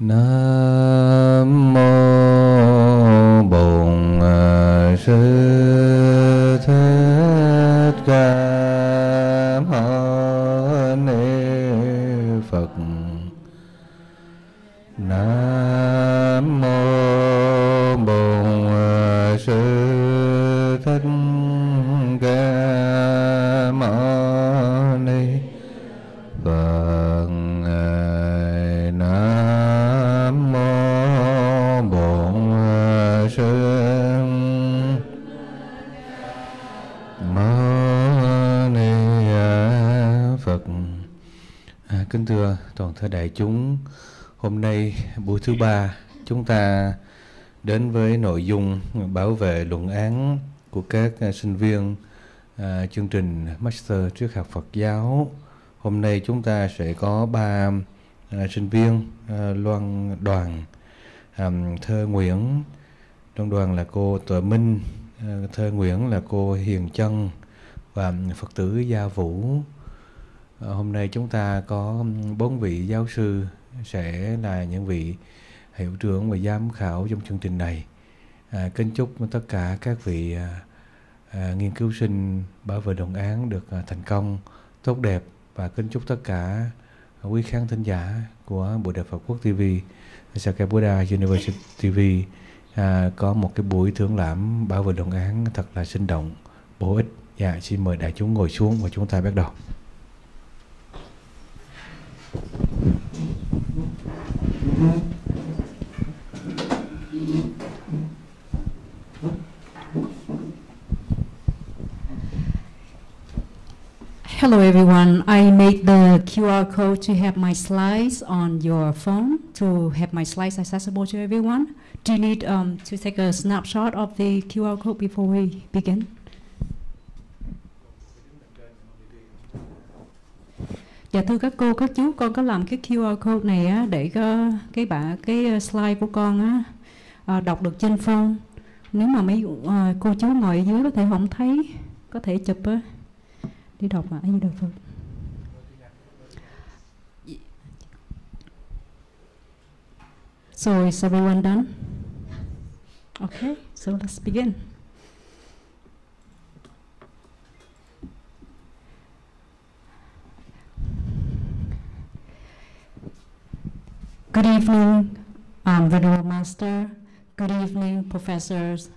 Nam mô Bổn Sư Thích Ca Mâu Ni Phật. Nam mô Bổn Sư Thích Ca Mâu Ni Phật. Nam mô Bổn Sư Mâu Ni Phật. Kính thưa toàn thể đại chúng, hôm nay buổi thứ ba chúng ta đến với nội dung bảo vệ luận án của các sinh viên chương trình Master Triết học Phật giáo. Hôm nay chúng ta sẽ có 3 sinh viên: Doan, Thơ Nguyễn. Doan là cô Tuệ Minh, Thơ Nguyễn là cô Hiền Chân và Phật tử Gia Vũ. Hôm nay chúng ta có 4 vị giáo sư sẽ là những vị hiệu trưởng và giám khảo trong chương trình này. Kính chúc tất cả các vị nghiên cứu sinh bảo vệ luận án được thành công, tốt đẹp, và kính chúc tất cả quý khán thính giả của Bộ Đại Phật Quốc TV, Sakya Buddha University TV có một cái buổi thưởng lãm bảo vệ luận án thật là sinh động, bổ ích. Dạ, xin mời đại chúng ngồi xuống và chúng ta bắt đầu. Hello everyone, I made the QR code to have my slides on your phone, to have my slides accessible to everyone. Do you need to take a snapshot of the QR code before we begin? Dạ thưa các cô, các chú, con có làm cái QR code này á, để cái slide của con á, đọc được trên phone. Nếu mà mấy cô chú ngồi ở dưới có thể không thấy, có thể chụp á, đi đọc mà anh được không? So is everyone done? Okay, so let's begin. Good evening, Venerable Master. Good evening, professors.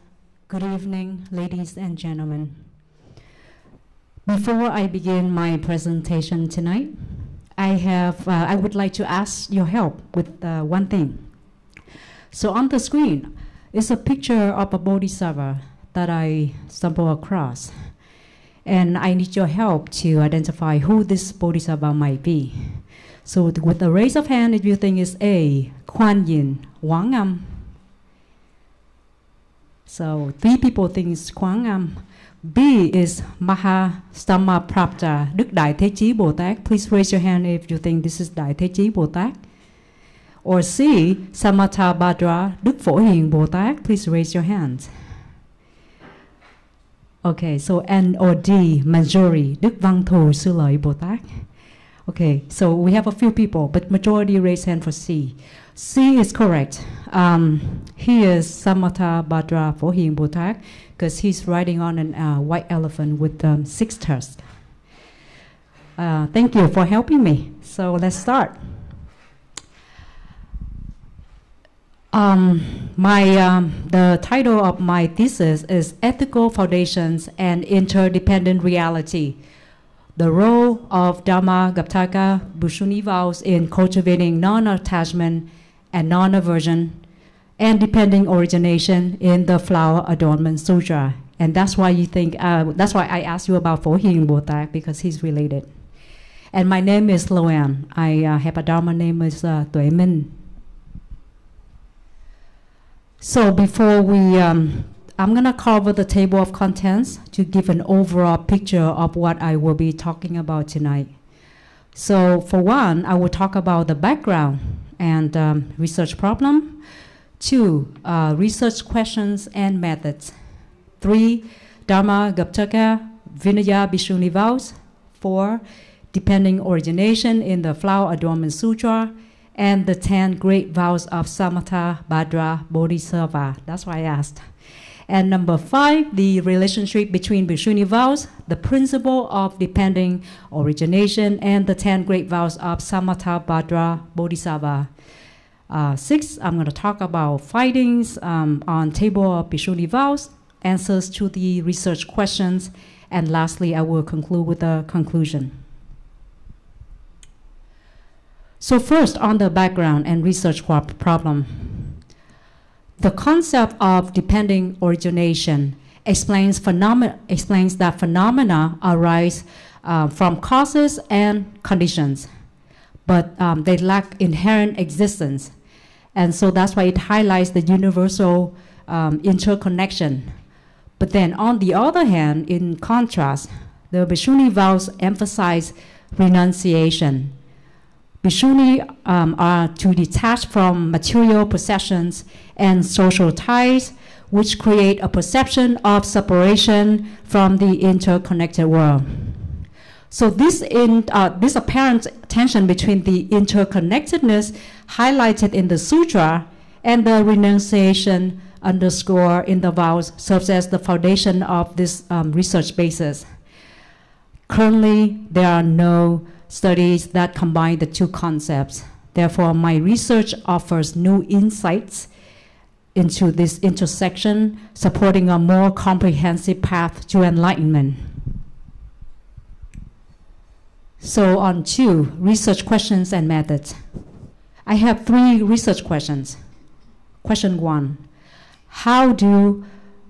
Good evening, ladies and gentlemen. Before I begin my presentation tonight, I would like to ask your help with one thing. So on the screen is a picture of a bodhisattva that I stumbled across, and I need your help to identify who this bodhisattva might be. So with a raise of hand, if you think it's A, Kuan Yin, Quảng Âm. So 3 people think it's Quảng Âm. B is Mahastamaprapta, Đức Đại Thế Chí Bồ Tát. Please raise your hand if you think this is Đại Thế Chí Bồ Tát. Or C, Samattabhadra, Đức Phổ Hiền Bồ Tát. Please raise your hand. Okay, so N or D, Manjuri, Đức Văn Thù Sư Lợi Bồ Tát. Okay, so we have a few people, but majority raise hand for C. C is correct. He is Samattabhadra Phổ Hiền Bồ Tát, because he's riding on a white elephant with 6 tusks. Thank you for helping me. So let's start. The title of my thesis is Ethical Foundations and Interdependent Reality: The Role of Dharma-gaptaka Bhusuni Vows in Cultivating Non-Attachment and Non-Aversion and Depending Origination in the Flower Adornment Sutra. And that's why you think, that's why I asked you about Phổ Hiền Bồ Tát, because he's related. And my name is Doan. I have a Dharma name is Tuệ Minh. So before we, I'm gonna cover the table of contents to give an overall picture of what I will be talking about tonight. So for one, I will talk about the background and research problem. 2, research questions and methods. 3, Dharma Gaptaka Vinaya Bhusuni Vows. 4, depending origination in the Flower Adornment Sutra. and the 10 great vows of Samatha, Bhadra, Bodhisattva. That's why I asked. And number 5, the relationship between Bhikshuni vows, the principle of depending origination, and the 10 great vows of Samatha, Bhadra, Bodhisattva. 6, I'm going to talk about findings on table of Bhikshuni vows, answers to the research questions, and lastly, I will conclude with a conclusion. So first, on the background and research problem. The concept of depending origination explains that phenomena arise from causes and conditions, but they lack inherent existence. And so that's why it highlights the universal interconnection. But then on the other hand, in contrast, the Bhikshuni vows emphasize renunciation. Bhikshuni are to detach from material possessions and social ties, which create a perception of separation from the interconnected world. So this apparent tension between the interconnectedness highlighted in the sutra and the renunciation underscore in the vows serves as the foundation of this research basis. Currently, there are no studies that combine the two concepts. Therefore, my research offers new insights into this intersection, supporting a more comprehensive path to enlightenment. So on to research questions and methods. I have 3 research questions. Question 1, how do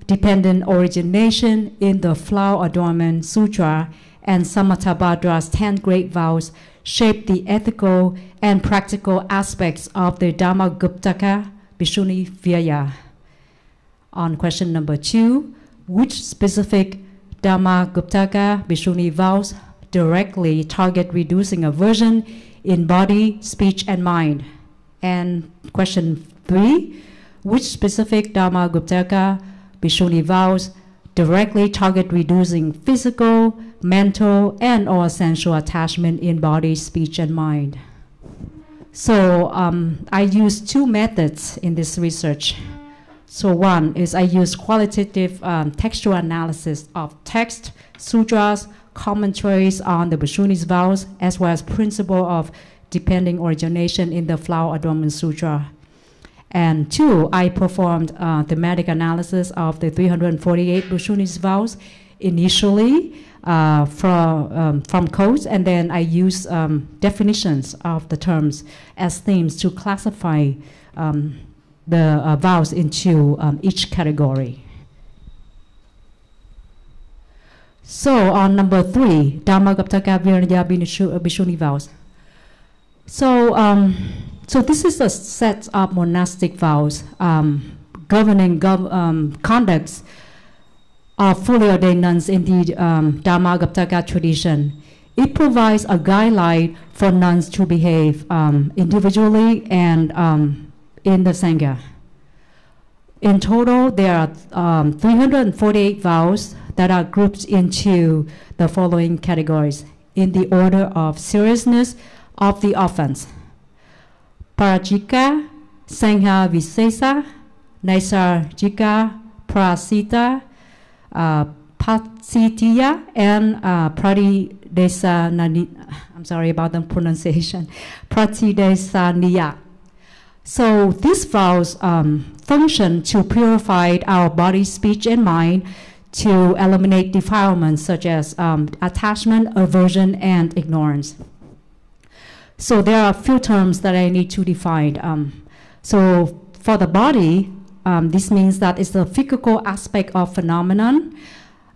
dependent origination in the Flower Adornment Sutra and Samatha Bhadra's 10 great vows shape the ethical and practical aspects of the Dhammaguptaka Bhikshuni Virya? On question number 2, which specific Dhammaguptaka Bhikshuni vows directly target reducing aversion in body, speech, and mind? And question 3, which specific Dhammaguptaka Bhikshuni vows directly target reducing physical, mental, and or sensual attachment in body, speech, and mind? So I use 2 methods in this research. So one is I use qualitative textual analysis of text, sutras, commentaries on the Bhikshuni's vows, as well as principle of depending origination in the Flower Adornment Sutra. And 2, I performed thematic analysis of the 348 Bhikshuni's vows initially from codes, and then I use definitions of the terms as themes to classify the vows into each category. So on number 3, Dhammaguptaka Virya Bhikshuni vows. So this is a set of monastic vows governing conducts of fully ordained nuns in the Dhammaguptaka tradition. It provides a guideline for nuns to behave individually and in the Sangha. In total, there are 348 vows that are grouped into the following categories in the order of seriousness of the offense: Parajika, Sangha Visesa, Naisarjika, Prasita, Patsitiya, and Pratidesaniya. I'm sorry about the pronunciation. Pratidesaniya. So these vows function to purify our body, speech, and mind, to eliminate defilements such as attachment, aversion, and ignorance. So there are a few terms that I need to define. So for the body, this means that it's the physical aspect of phenomenon,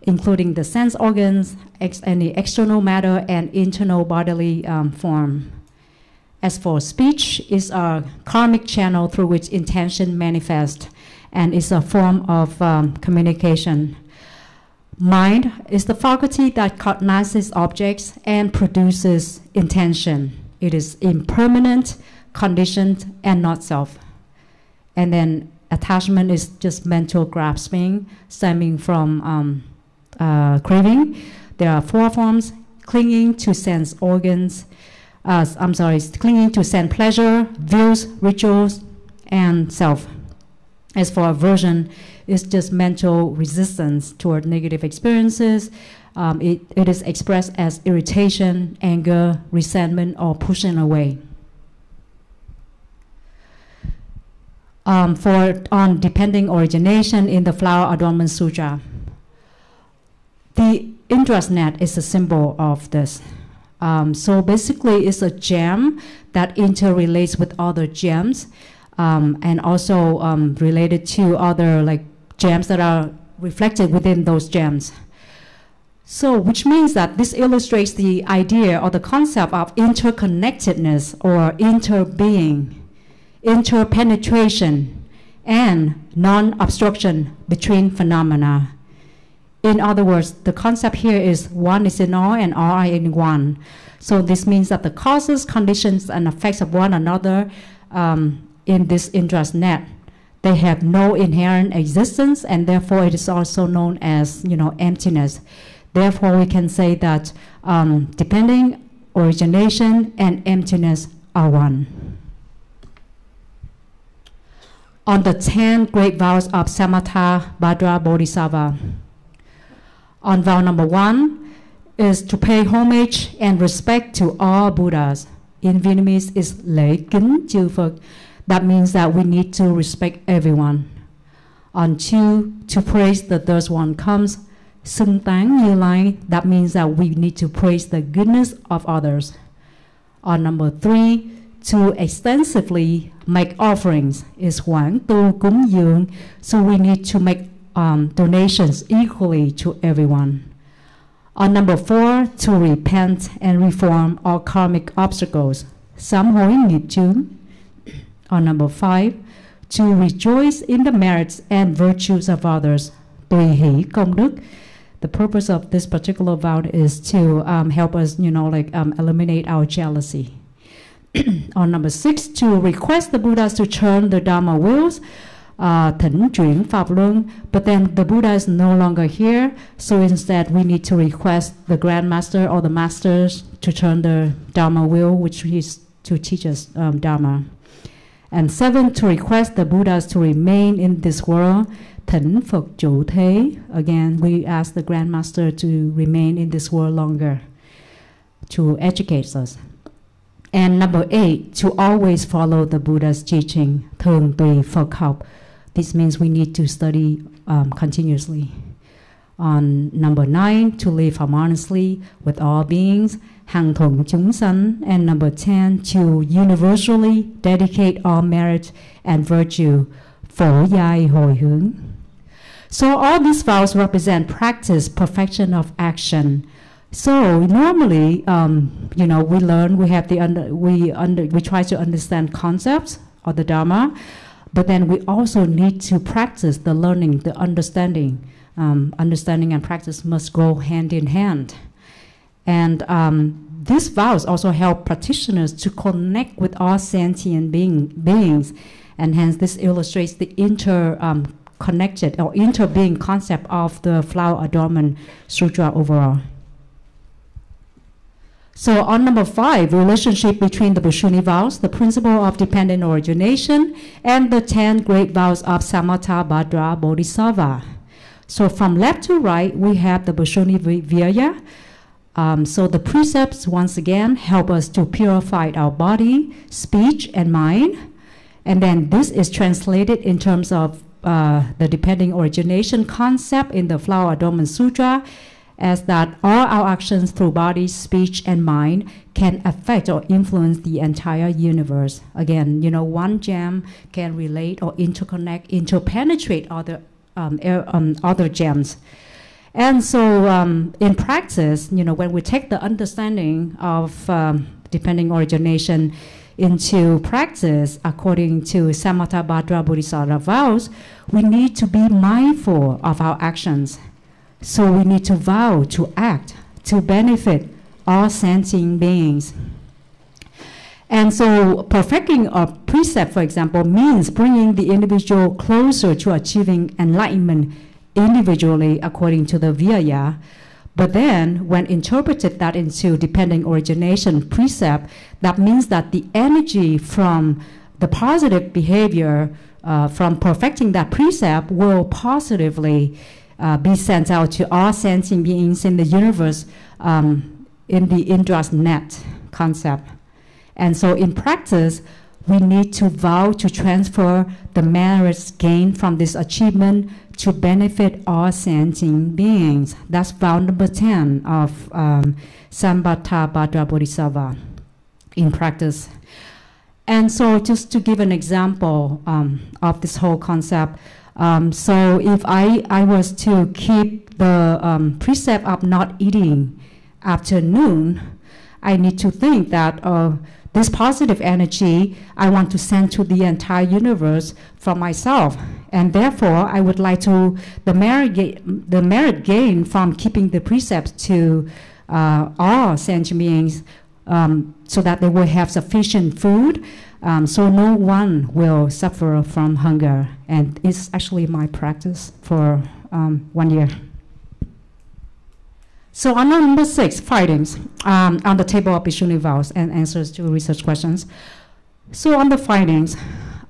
including the sense organs, any external matter, and internal bodily form. As for speech, it's a karmic channel through which intention manifests, and it's a form of communication. Mind is the faculty that cognizes objects and produces intention. It is impermanent, conditioned, and not self. And then attachment is just mental grasping, stemming from craving. There are 4 forms: clinging to sense organs, clinging to sense pleasure, views, rituals, and self. As for aversion, it's just mental resistance toward negative experiences. It is expressed as irritation, anger, resentment, or pushing away. On depending origination in the Flower Adornment Sutra, the interest net is a symbol of this. So basically, it's a gem that interrelates with other gems, and also related to other like gems that are reflected within those gems. So, which means that this illustrates the idea or the concept of interconnectedness or interbeing, interpenetration, and non-obstruction between phenomena. In other words, the concept here is one is in all and all are in one. So this means that the causes, conditions, and effects of one another in this interest net, they have no inherent existence, and therefore it is also known as, emptiness. Therefore, we can say that depending origination and emptiness are one. On the 10 great vows of Samatha Bhadra Bodhisattva. On vow number 1 is to pay homage and respect to all Buddhas. In Vietnamese, is lễ kính chư Phật. That means that we need to respect everyone. On 2, to praise the third one comes xưng tán Như Lai. That means that we need to praise the goodness of others. On number 3, to extensively make offerings is hoãn tu cúng dường. So we need to make donations equally to everyone. On number 4, to repent and reform all karmic obstacles. Sám hối nghiệp chướng. On number 5, to rejoice in the merits and virtues of others. Tùy hỷ công đức. The purpose of this particular vow is to help us, eliminate our jealousy. On number 6, to request the Buddhas to turn the Dharma wheels, thỉnh chuyển Pháp luân. But then the Buddha is no longer here, so instead we need to request the Grand Master or the Masters to turn the Dharma wheel, which is to teach us Dharma. And 7, to request the Buddhas to remain in this world, thỉnh Phật trụ thế. Again, we ask the Grand Master to remain in this world longer, to educate us. And number 8, to always follow the Buddha's teaching, thường tùy Phật học. This means we need to study continuously. On number 9, to live harmoniously with all beings, hằng thuận chúng sanh. And number 10, to universally dedicate all merit and virtue, phổ giai hồi hướng. So all these vows represent practice, perfection of action. So normally, we learn, we have we try to understand concepts of the Dharma, but then we also need to practice the learning, the understanding. Understanding and practice must go hand in hand. And these vows also help practitioners to connect with all sentient beings, and hence this illustrates the interconnected or interbeing concept of the Flower Adornment Sutra overall. So on number 5, relationship between the Bhusuni vows, the principle of dependent origination, and the 10 great vows of Samatha Bhadra Bodhisattva. So from left to right, we have the Bhusuni Virya. So the precepts, once again, help us to purify our body, speech, and mind. And then this is translated in terms of the depending origination concept in the Flower Adornment Sutra, as that all our actions through body, speech, and mind can affect or influence the entire universe. Again, one gem can relate or interconnect, interpenetrate other gems. And so in practice, when we take the understanding of depending origination into practice according to Samatha Bhadra Bodhisattva vows, we need to be mindful of our actions. So we need to vow to act to benefit all sentient beings. And so perfecting a precept, for example, means bringing the individual closer to achieving enlightenment individually according to the Virya. But then, when interpreted that into dependent origination precept, that means that the energy from the positive behavior from perfecting that precept will positively be sent out to all sentient beings in the universe in the Indra's net concept. And so in practice, we need to vow to transfer the merits gained from this achievement to benefit all sentient beings. That's vow number 10 of Sambhatta Bhadra Bodhisattva in practice. And so just to give an example of this whole concept, so if I was to keep the precept of not eating after noon, I need to think that this positive energy I want to send to the entire universe from myself. And therefore, I would like to, the merit gain from keeping the precepts to all sentient beings so that they will have sufficient food, so no one will suffer from hunger. And it's actually my practice for 1 year. So on number 6, findings on the table of Bhikshuni vows and answers to research questions. So on the findings,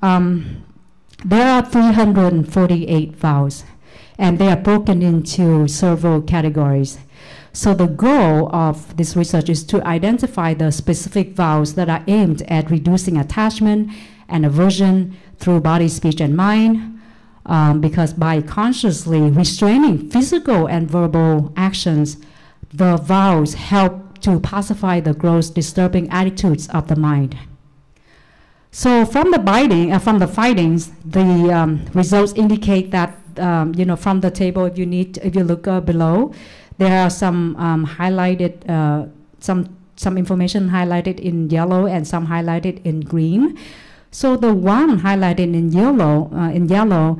there are 348 vows, and they are broken into several categories. So the goal of this research is to identify the specific vows that are aimed at reducing attachment and aversion through body, speech, and mind, because by consciously restraining physical and verbal actions, the vows help to pacify the gross disturbing attitudes of the mind. So from the findings, the results indicate that from the table, if you look below, there are some highlighted, some information highlighted in yellow and some highlighted in green. So the one highlighted in yellow,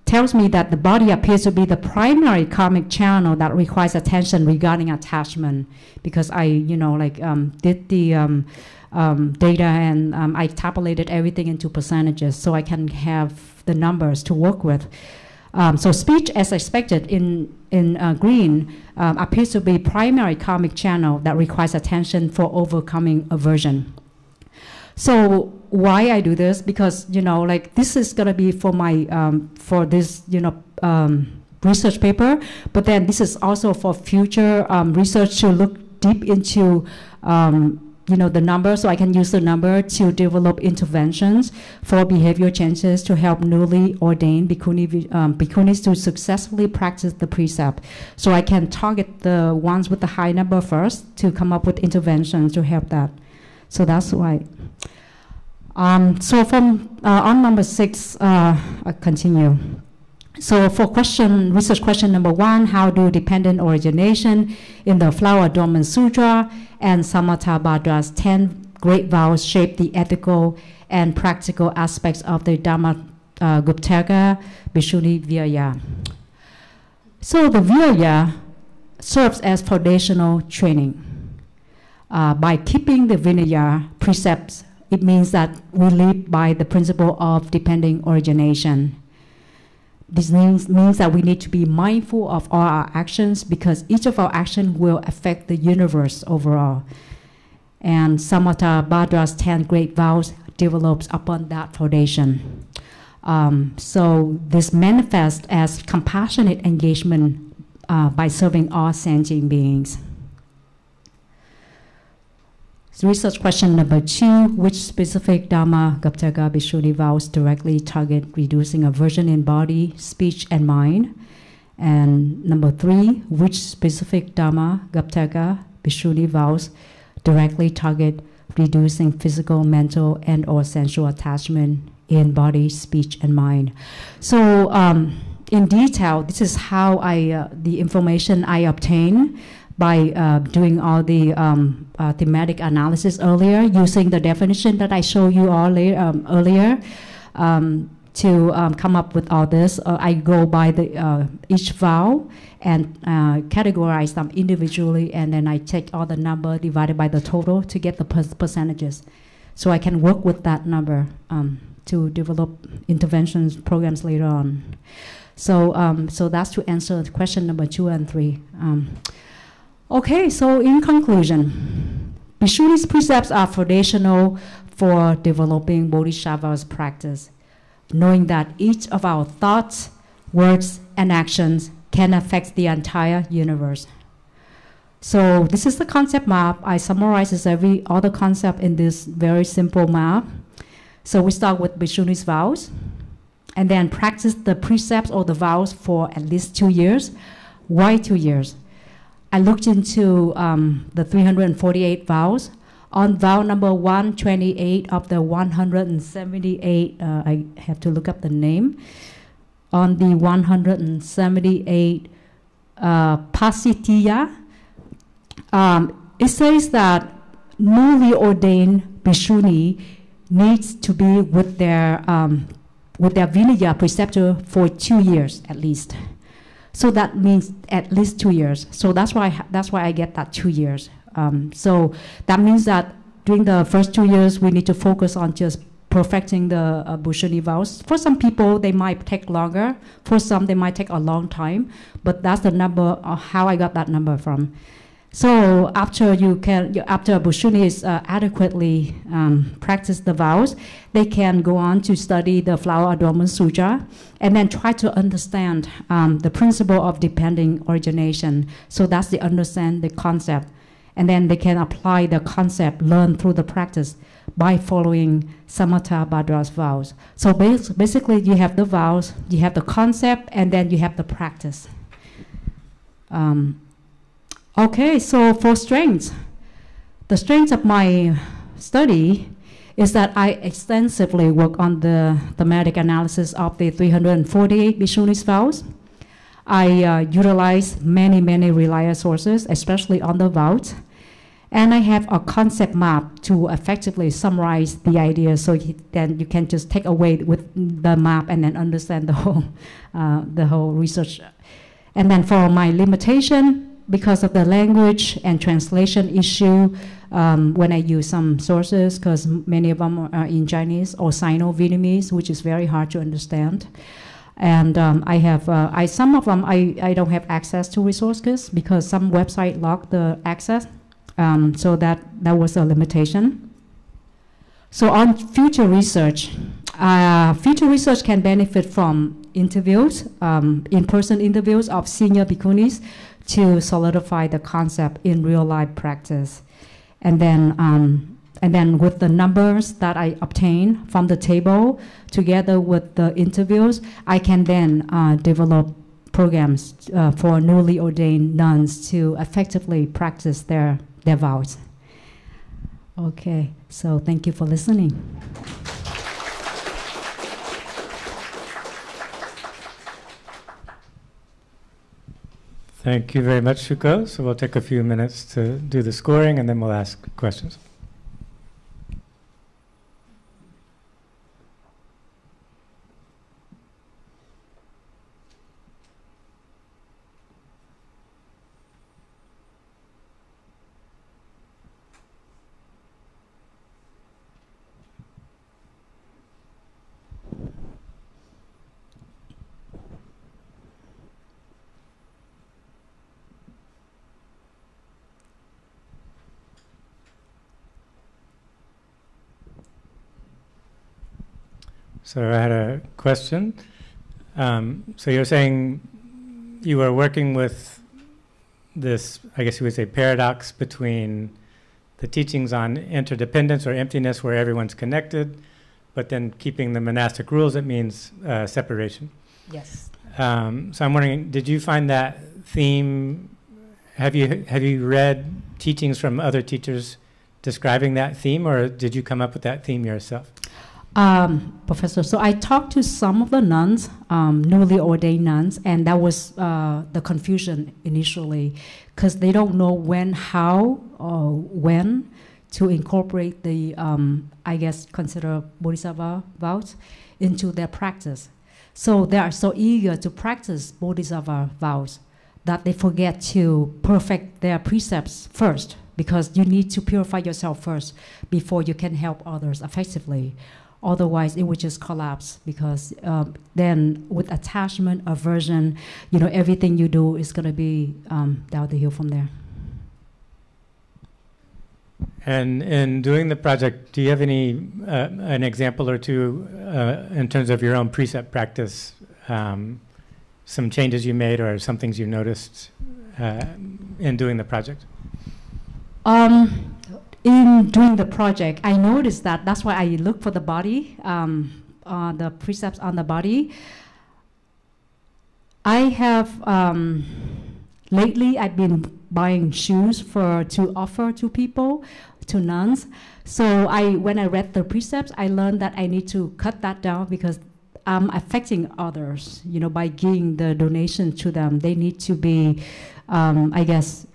tells me that the body appears to be the primary karmic channel that requires attention regarding attachment, because I, did the data and I tabulated everything into percentages so I can have the numbers to work with. So speech, as expected in green, appears to be primary karmic channel that requires attention for overcoming aversion. So why I do this? Because this is gonna be for my for this research paper, but then this is also for future research to look deep into the number, so I can use the number to develop interventions for behavior changes to help newly ordained bhikkhunis to successfully practice the precept. So I can target the ones with the high number first to come up with interventions to help that. So that's why. So from on number 6, I continue. So for research question number 1, how do dependent origination in the Flower Adornment Sutra and Samatha Bhadra's 10 great vows shape the ethical and practical aspects of the Dhamma Guptaka Bhikshuni Virya? So the Virya serves as foundational training. By keeping the Vinaya precepts, it means that we live by the principle of dependent origination. This means that we need to be mindful of all our actions, because each of our actions will affect the universe overall. And Samatha Bhadra's 10 great vows develops upon that foundation. So this manifests as compassionate engagement by serving all sentient beings. So research question number 2, which specific Dhamma Guptaka Bhikshuni vows directly target reducing aversion in body, speech, and mind? And number 3, which specific Dhamma Guptaka Bhikshuni vows directly target reducing physical, mental, and or sensual attachment in body, speech, and mind? So in detail, this is how the information I obtain by doing all the thematic analysis earlier, using the definition that I showed you all earlier to come up with all this. I go by the each vow and categorize them individually, and then I take all the number divided by the total to get the percentages. So I can work with that number to develop interventions programs later on. So that's to answer question number 2 and 3. Okay, so in conclusion, Bhikshuni's precepts are foundational for developing Bodhisattva's practice, knowing that each of our thoughts, words, and actions can affect the entire universe. So this is the concept map. I summarize every other concept in this very simple map. So we start with Bhikshuni's vows, and then practice the precepts or the vows for at least 2 years. Why 2 years? I looked into the 348 vows. On vow number 128 of the 178, I have to look up the name. On the 178 Pasitiya, it says that newly ordained bhikshuni needs to be with their Vinaya preceptor for 2 years at least. So that means at least 2 years. So that's why I get that 2 years. So that means that during the first 2 years, we need to focus on just perfecting the bhikshuni vows. For some people, they might take longer. For some, they might take a long time. But that's the number, how I got that number from. So after a bhikshuni is adequately practice the vows, they can go on to study the Flower Adornment Sutra and then try to understand the principle of dependent origination. So that's the understand the concept. And then they can apply the concept learned through the practice by following Samatha Bhadra's vows. So basically you have the vows, you have the concept, and then you have the practice. Okay, so for strengths, the strengths of my study is that I extensively work on the thematic analysis of the 348 Bhikshuni's vows. I utilize many reliable sources, especially on the vows. And I have a concept map to effectively summarize the idea, so then you can just take away with the map and then understand the whole research. And then for my limitation, because of the language and translation issue, when I use some sources, because many of them are in Chinese or Sino-Vietnamese, which is very hard to understand. And I have some of them I don't have access to resources because some website lock the access. So that was a limitation. So on future research can benefit from interviews, in-person interviews of senior bhikkhunis to solidify the concept in real life practice. And then with the numbers that I obtain from the table, together with the interviews, I can then develop programs for newly ordained nuns to effectively practice their vows. Okay, so thank you for listening. Thank you very much, Shuko. So we'll take a few minutes to do the scoring and then we'll ask questions. So I had a question. So you're saying you were working with this, I guess you would say, paradox between the teachings on interdependence or emptiness where everyone's connected, but then keeping the monastic rules, it means separation. Yes. So I'm wondering, did you find that theme, have you read teachings from other teachers describing that theme, or did you come up with that theme yourself? Professor, so I talked to some of the nuns, newly ordained nuns, and that was the confusion initially, because they don't know how when to incorporate the, I guess, consider Bodhisattva vows into their practice. So they are so eager to practice Bodhisattva vows that they forget to perfect their precepts first, because you need to purify yourself first before you can help others effectively. Otherwise, it would just collapse because then with attachment, aversion, everything you do is going to be down the hill from there. And in doing the project, do you have any an example or two in terms of your own precept practice, some changes you made or some things you noticed in doing the project? In doing the project, I noticed that's why I look for the body, the precepts on the body. I have lately I've been buying shoes to offer to people, to nuns. So when I read the precepts, I learned that I need to cut that down because I'm affecting others. By giving the donation to them, they need to be, I guess,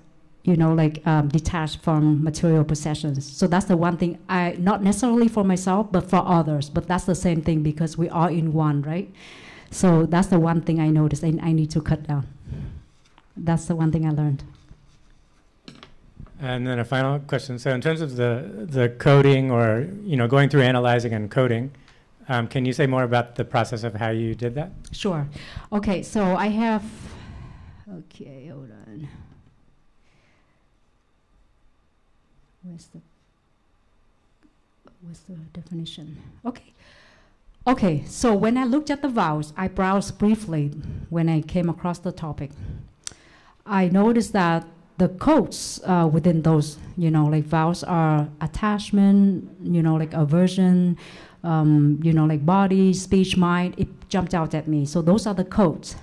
detached from material possessions. So that's the one thing not necessarily for myself, but for others. But that's the same thing because we are in one, right? So that's the one thing I noticed and I need to cut down. That's the one thing I learned. And then a final question. So in terms of the coding or, going through analyzing and coding, can you say more about the process of how you did that? Sure. Okay, so I have, hold on. What's the definition? Okay, so when I looked at the vows, I browsed briefly when I came across the topic. I noticed that the codes within those, vows are attachment, aversion, body, speech, mind. It jumped out at me. So those are the codes.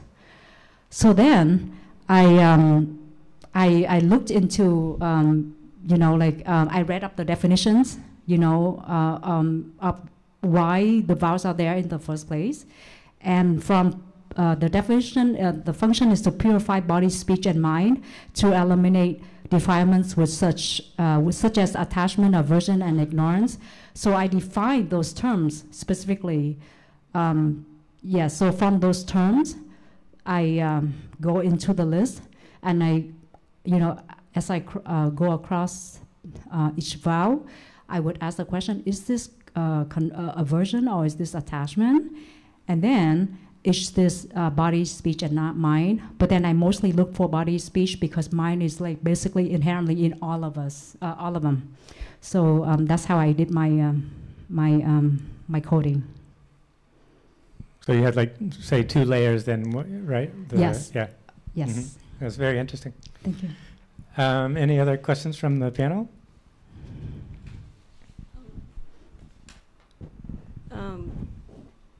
So then I looked into, I read up the definitions, of why the vows are there in the first place. And from the definition, the function is to purify body, speech, and mind, to eliminate defilements with such as attachment, aversion, and ignorance. So I defined those terms specifically. So from those terms, I go into the list, and as I go across each vow, I would ask the question: is this aversion or is this attachment? And then is this body, speech, and not mind? But then I mostly look for body, speech, because mind is basically inherently in all of us, all of them. So that's how I did my my coding. So you had say 2 layers then, right? Yes. Yeah. Yes. Mm-hmm. That's very interesting. Thank you. Any other questions from the panel?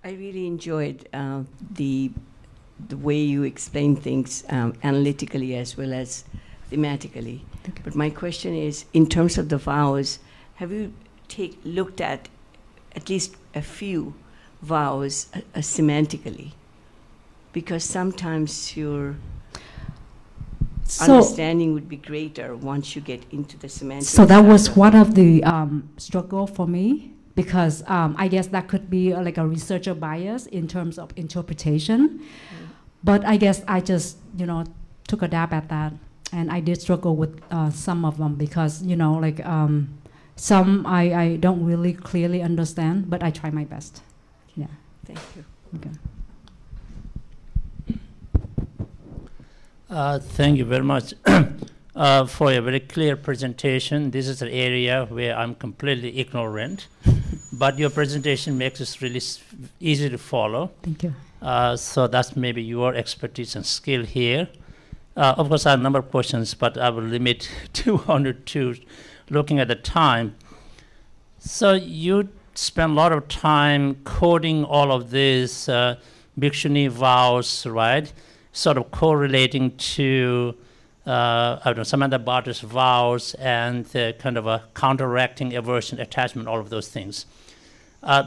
I really enjoyed the way you explain things analytically as well as thematically. But my question is, in terms of the vows, have you looked at least a few vows semantically? Because sometimes your understanding would be greater once you get into the semantics. So that was one of the struggle for me. Because I guess that could be a researcher bias in terms of interpretation. But I guess I just, took a dab at that. And I did struggle with some of them because, some I don't really clearly understand, but I try my best. Yeah. Thank you. Okay. Thank you very much for a very clear presentation. This is an area where I'm completely ignorant. But your presentation makes it really easy to follow. Thank you. So that's maybe your expertise and skill here. Of course, I have a number of questions, but I will limit to 1 or 2 looking at the time. So you spend a lot of time coding all of these Bhikshuni vows, right? Sort of correlating to Samantha Bhattar's vows and kind of a counteracting aversion, attachment, all of those things.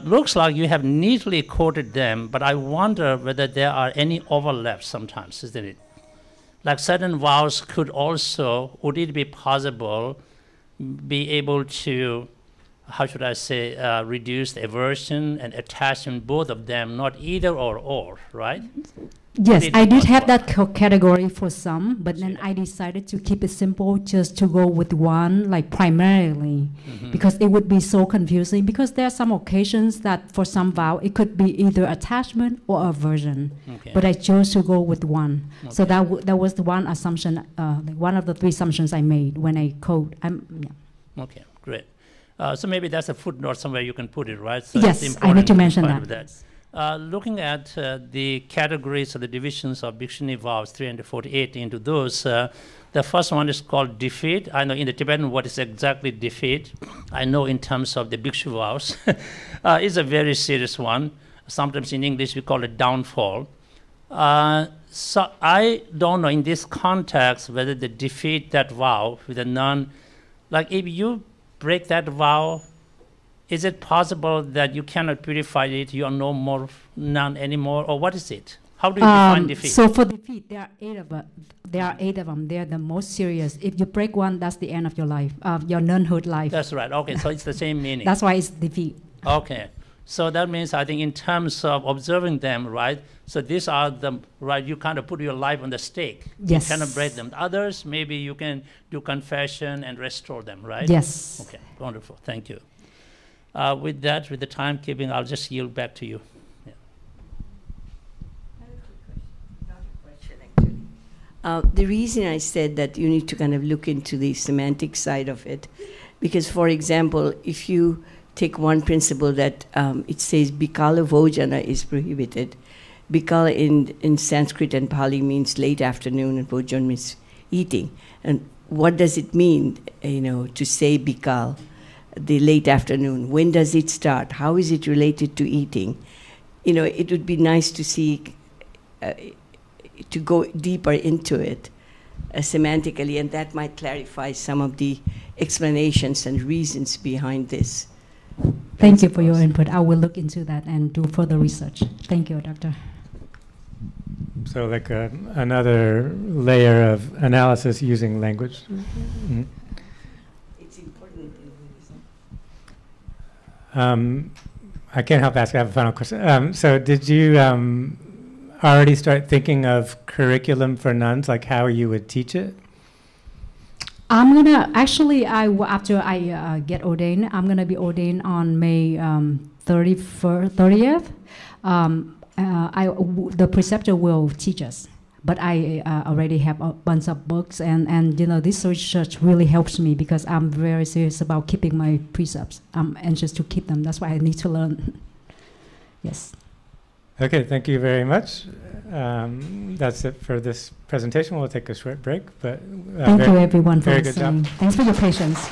Looks like you have neatly coded them, but I wonder whether there are any overlaps sometimes, isn't it? Like certain vows could also, would it be possible, be able to, how should I say, reduce the aversion and attachment, both of them, not either or, right? Yes, It I did not have work. that category for some, but then I decided to keep it simple, just to go with one, like primarily, because it would be so confusing. Because there are some occasions that for some vow, it could be either attachment or aversion. Okay. But I chose to go with one. So Okay. that was the one assumption, like one of the three assumptions I made when I code. Okay, great. So maybe that's a footnote somewhere you can put it, right? So Yes, it's I need to important mention be part that. of looking at the categories or the divisions of Bhikshuni vows, 348 into those, the first one is called defeat. I know in the Tibetan what is exactly defeat. I know in terms of the Bhikshu vows, it's a very serious one. Sometimes in English we call it downfall. So I don't know in this context whether the defeat that vow with a nun, like if you break that vow, is it possible that you cannot purify it, you are no more nun anymore, or what is it? How do you define defeat? So for defeat, there are 8 of them. They are the most serious. If you break one, that's the end of your life, your nunhood life. That's right. Okay, so it's the same meaning. That's why it's defeat. Okay, so that means I think in terms of observing them, right? So these are the right. You kind of put your life on the stake. Yes. You cannot break them. Others, maybe you can do confession and restore them, right? Yes. Okay, wonderful. Thank you. With that, with the timekeeping, I'll just yield back to you. Yeah. The reason I said that you need to kind of look into the semantic side of it, because, for example, if you take one principle that it says Bikala Vojana is prohibited. Bikala in Sanskrit and Pali means late afternoon, and Vojan means eating. And what does it mean, to say Bikal? The late afternoon, when does it start? How is it related to eating? It would be nice to see, to go deeper into it semantically, and that might clarify some of the explanations and reasons behind this. Thank you for your input. I will look into that and do further research. Thank you, Doctor. So like another layer of analysis using language. Mm-hmm. I can't help asking. I have a final question. So did you already start thinking of curriculum for nuns, like how you would teach it? I'm gonna actually. After I get ordained, I'm gonna be ordained on May 30th. The preceptor will teach us, but I already have a bunch of books, and this research really helps me because I'm very serious about keeping my precepts. I'm anxious to keep them. That's why I need to learn. Yes. Okay, thank you very much. That's it for this presentation. We'll take a short break, but thank you everyone for very good listening. job. Thanks for your patience.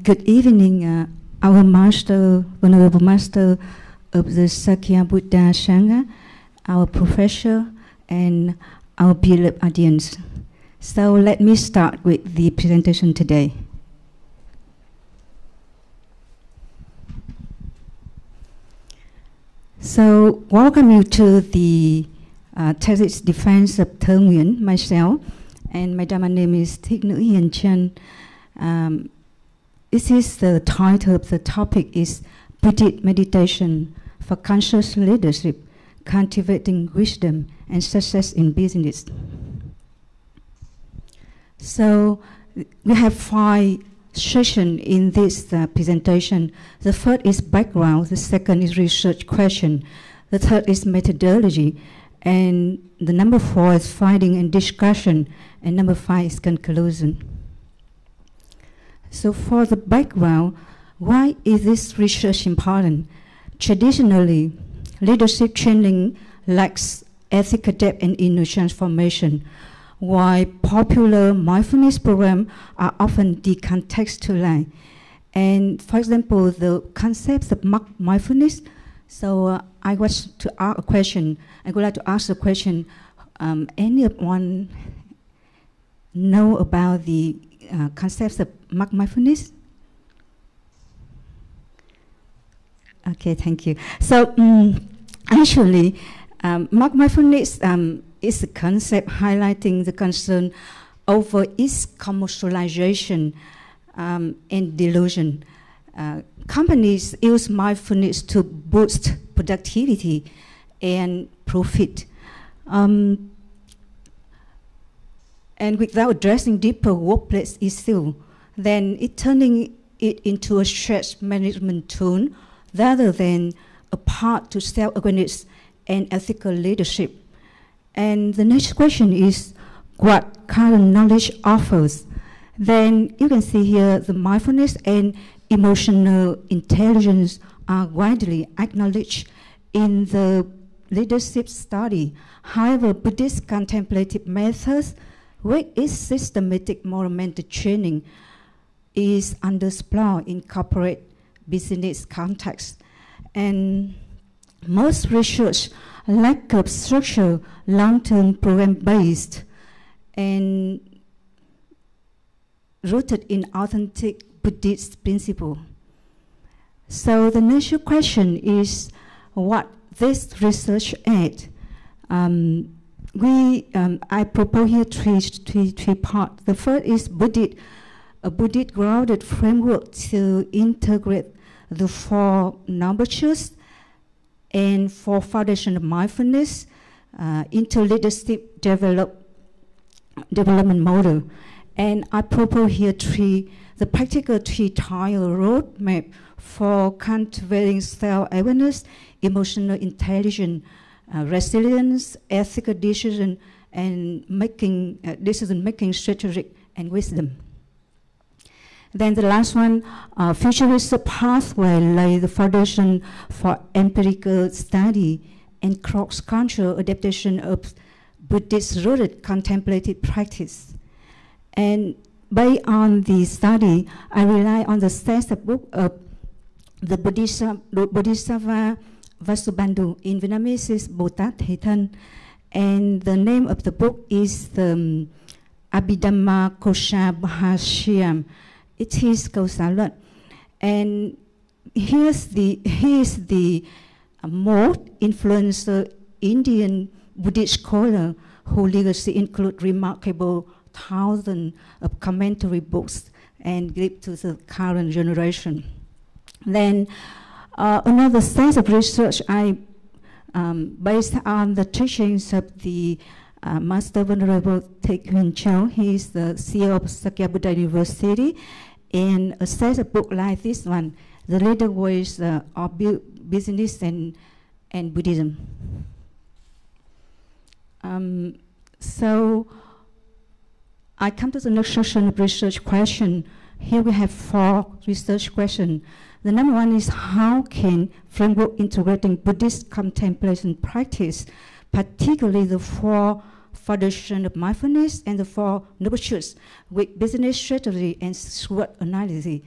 Good evening, our master, Venerable Master of the Sakya Buddha Sangha, our professor, and our beloved audience. So let me start with the presentation today. So welcome you to the Thesis defense of Thơ Nguyen, myself, and my Dharma name is Thích Nữ Hiền Chân. This is the title of the topic is Buddhist Meditation for Conscious Leadership, Cultivating Wisdom and Success in Business. So we have 5 sessions in this presentation. The first is background, the second is research question, the third is methodology, and the number 4 is finding and discussion, and number 5 is conclusion. So for the background, why is this research important? Traditionally, leadership training lacks ethical depth and inner transformation, while popular mindfulness programs are often decontextualized. And for example, the concepts of mindfulness, so I was to ask a question, I would like to ask the question, anyone know about the concepts of mindfulness? Okay, thank you. So actually, mindfulness is a concept highlighting the concern over its commercialization and delusion. Companies use mindfulness to boost productivity and profit. And without addressing deeper workplace issue, then turning it into a stress management tool rather than a path to self-awareness and ethical leadership. And the next question is what current knowledge offers. Then you can see here the mindfulness and emotional intelligence are widely acknowledged in the leadership study. However, Buddhist contemplative methods with its systematic moral mental training is underexplored in corporate business context. And most research lack of structure, long-term program-based, and rooted in authentic Buddhist principle. So the next question is what this research adds. I propose here three parts. The first is a Buddhist grounded framework to integrate the four noble truths and four foundations of mindfulness into leadership development model. And I propose here the practical three-tier roadmap for cultivating self-awareness, emotional intelligence, resilience, ethical decision, and decision-making strategic and wisdom. Then the last one, futurist pathway lay the foundation for empirical study and cross-cultural adaptation of Buddhist-rooted contemplative practice. And based on the study, I rely on the text book of the Bodhisattva Vasubandhu. In Vietnamese is Bồ Tát Thế Thân. And the name of the book is the Abhidhamma Kosha Bhashyam. It is Kosa Luận. And he is the most influential Indian Buddhist scholar whose legacy include remarkable thousands of commentary books and give to the current generation. Then another sense of research I based on the teachings of the Master Venerable Thich Huyền Châu. He is the CEO of Sakya Buddha University, and a set of book like this one, The Leader Ways of Business and Buddhism. So I come to the next section of research question. Here we have 4 research questions. The number one is how can framework integrating Buddhist contemplation practice, particularly the 4 foundations of mindfulness and the 4 noble truths with business strategy and SWOT analysis,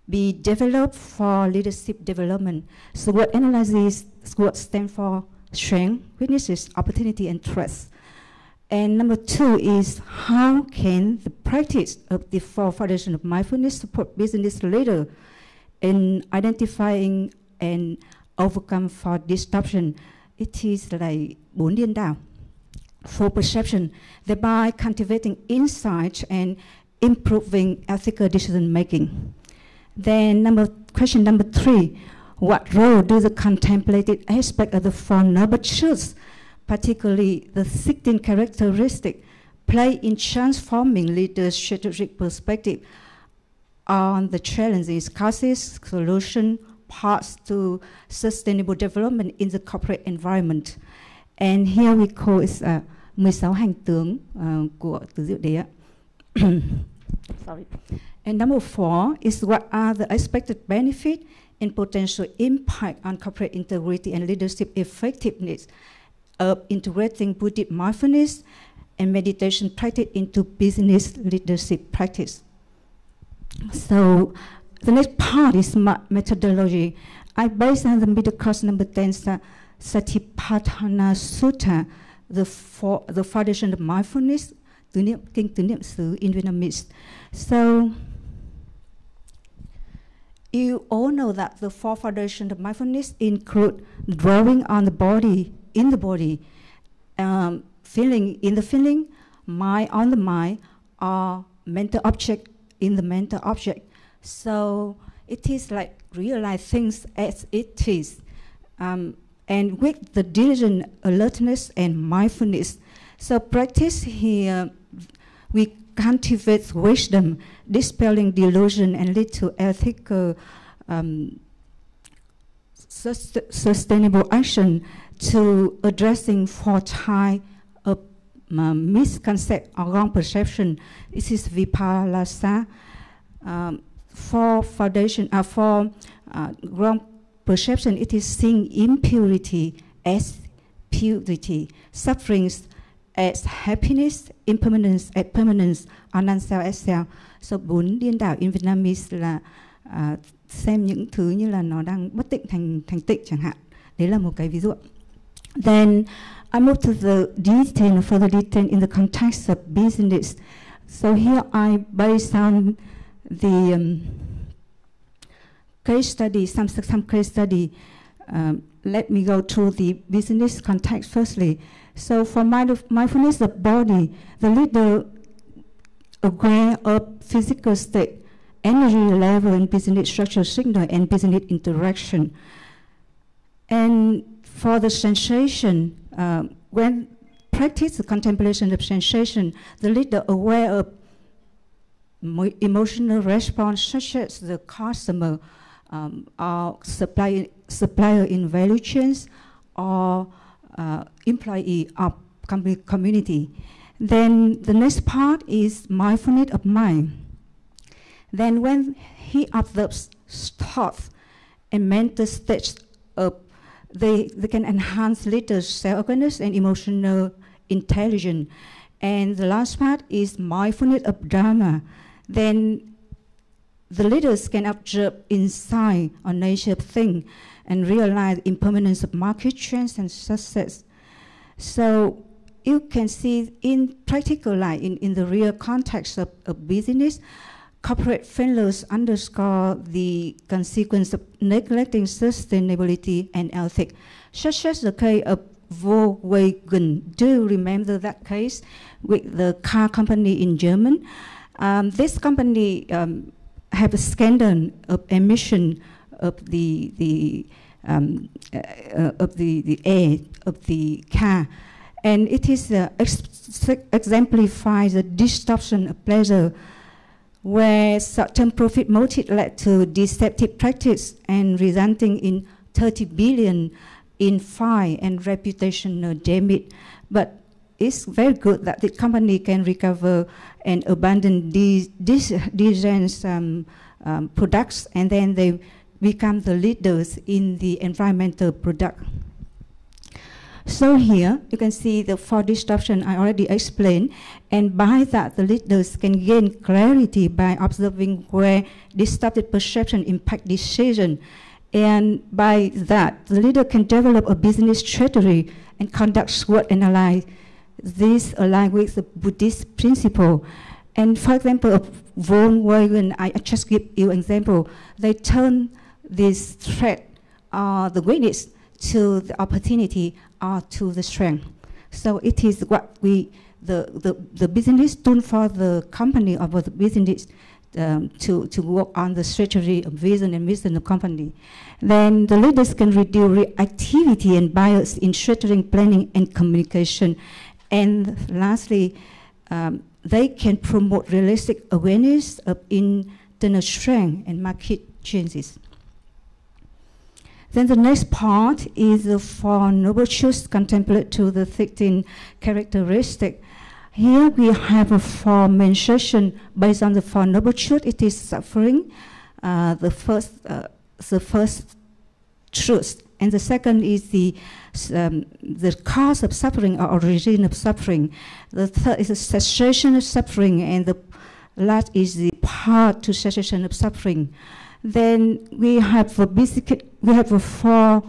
be developed for leadership development? SWOT analysis, SWOT stands for strength, weaknesses, opportunity, and threats. And number 2 is how can the practice of the 4 foundations of mindfulness support business leaders in identifying and overcome for disruption? It is like 4 điên đảo, for perception, thereby cultivating insight and improving ethical decision making. Then question number 3, what role do the contemplative aspect of the 4 noble truths, particularly the 16 characteristics, play in transforming leaders' strategic perspective on the challenges, causes, solutions, paths to sustainable development in the corporate environment? And here we call it 16 hành tướng của Tứ Diệu Đế. Sorry. And number 4 is what are the expected benefits and potential impact on corporate integrity and leadership effectiveness of integrating Buddhist mindfulness and meditation practice into business leadership practice. So the next part is methodology. I based on the middle course number 10 Satipatthana Sutta, the foundation of mindfulness, Kinh Tứ Niệm Xứ in Vietnamese. So you all know that the 4 foundations of mindfulness include drawing on the body, in the body, feeling in the feeling, mind on the mind, or mental object in the mental object. So it is like realize things as it is. And with the diligent alertness and mindfulness. So practice here, we cultivate wisdom, dispelling delusion and lead to ethical sustainable action to addressing 4 types of misconception or wrong perception. This is Vipassana. 4 foundation, 4 wrong perception. It is seeing impurity as purity, sufferings as happiness, impermanence as permanence, or non-self as self. So 4 điên đảo in Vietnamese là xem những thứ như là nó đang bất tịnh thành tịnh chẳng hạn. Đấy là một cái ví dụ. Then I move to the detail, further detail in the context of business. So here I based on the case study, some case study. Let me go through the business context firstly. So for mindfulness of body, the leader aware of physical state, energy level, and business structure signal and business interaction. And for the sensation, when practice the contemplation of sensation, the leader aware of emotional response such as the customer or supplier in value chains or employee of community. Then the next part is mindfulness of mind. Then when he observes thoughts and mental states of they can enhance leaders' self-awareness and emotional intelligence. And the last part is mindfulness of Dharma. Then the leaders can observe insight on nature of things and realize impermanence of market trends and success. So you can see in practical life, in the real context of business, corporate failures underscore the consequence of neglecting sustainability and ethics, such as the case of Volkswagen. Do you remember that case with the car company in Germany? This company have a scandal of emission of the air of the car, and it is exemplifies the distortion of pleasure, where certain profit motive led to deceptive practice and resulting in 30 billion in fine and reputational damage. But it's very good that the company can recover and abandon these products, and then they become the leaders in the environmental product. So here you can see the 4 distortions I already explained, and by that the leaders can gain clarity by observing where distorted perception impact decision, and by that the leader can develop a business strategy and conduct SWOT analysis. This align with the Buddhist principle. And for example, of Volkswagen, I just give you an example. They turn this threat, the weakness, to the opportunity or to the strength. So it is what the business tool for the company or for the business to work on the strategy of vision and mission of company. Then the leaders can reduce reactivity and bias in strategy, planning, and communication. And lastly, they can promote realistic awareness of internal strength and market changes. Then the next part is the 4 noble truths contemplate to the 13 characteristics. Here we have a 4 main session based on the 4 noble truths. It is suffering, the first truth, and the second is the cause of suffering or origin of suffering. The third is the cessation of suffering, and the last is the path to cessation of suffering. Then we have a 4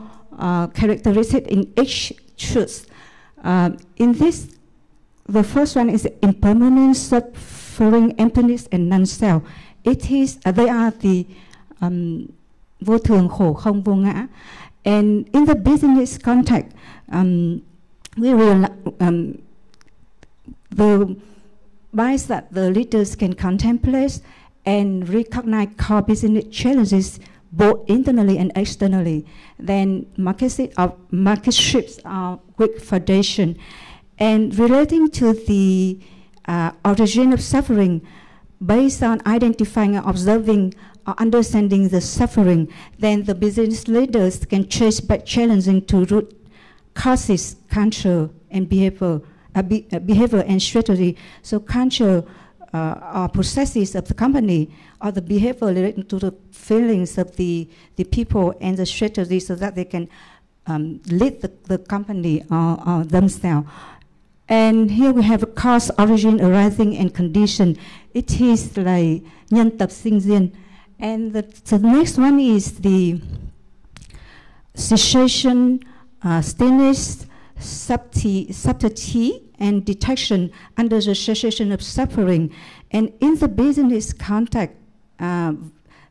characteristics in each truth. In this, the first one is impermanence, suffering, emptiness, and non-self. It is they are the vô thường, khổ không, vô ngã. And in the business context, we realize the bias that the leaders can contemplate and recognize core business challenges both internally and externally, then market shifts are weak foundation. And relating to the origin of suffering, based on identifying and observing or understanding the suffering, then the business leaders can trace back challenging to root causes, culture, and behavior and strategy. So culture or processes of the company or the behavior related to the feelings of the people and the strategy, so that they can lead the company or themselves. And here we have a cause, origin, arising, and condition. It is like nhân tập sinh diên. And the next one is the cessation, stillness, subtlety, and detection under the cessation of suffering. And in the business context, the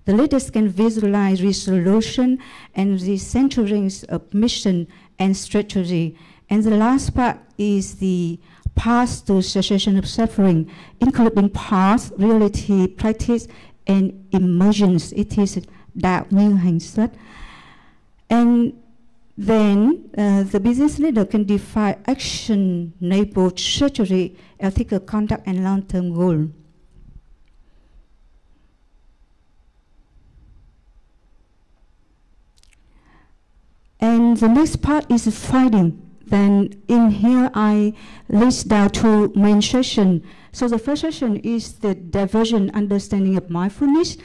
leaders can visualize resolution and the centerings of mission and strategy. And the last part is the path to cessation of suffering, including path, reality, practice, and emergence. It is đạo như hành xuất. And then the business leader can define action, enabled strategy, ethical conduct, and long-term goal. And the next part is finding. Then in here I list down two main sessions. So the first session is the divergent understanding of mindfulness.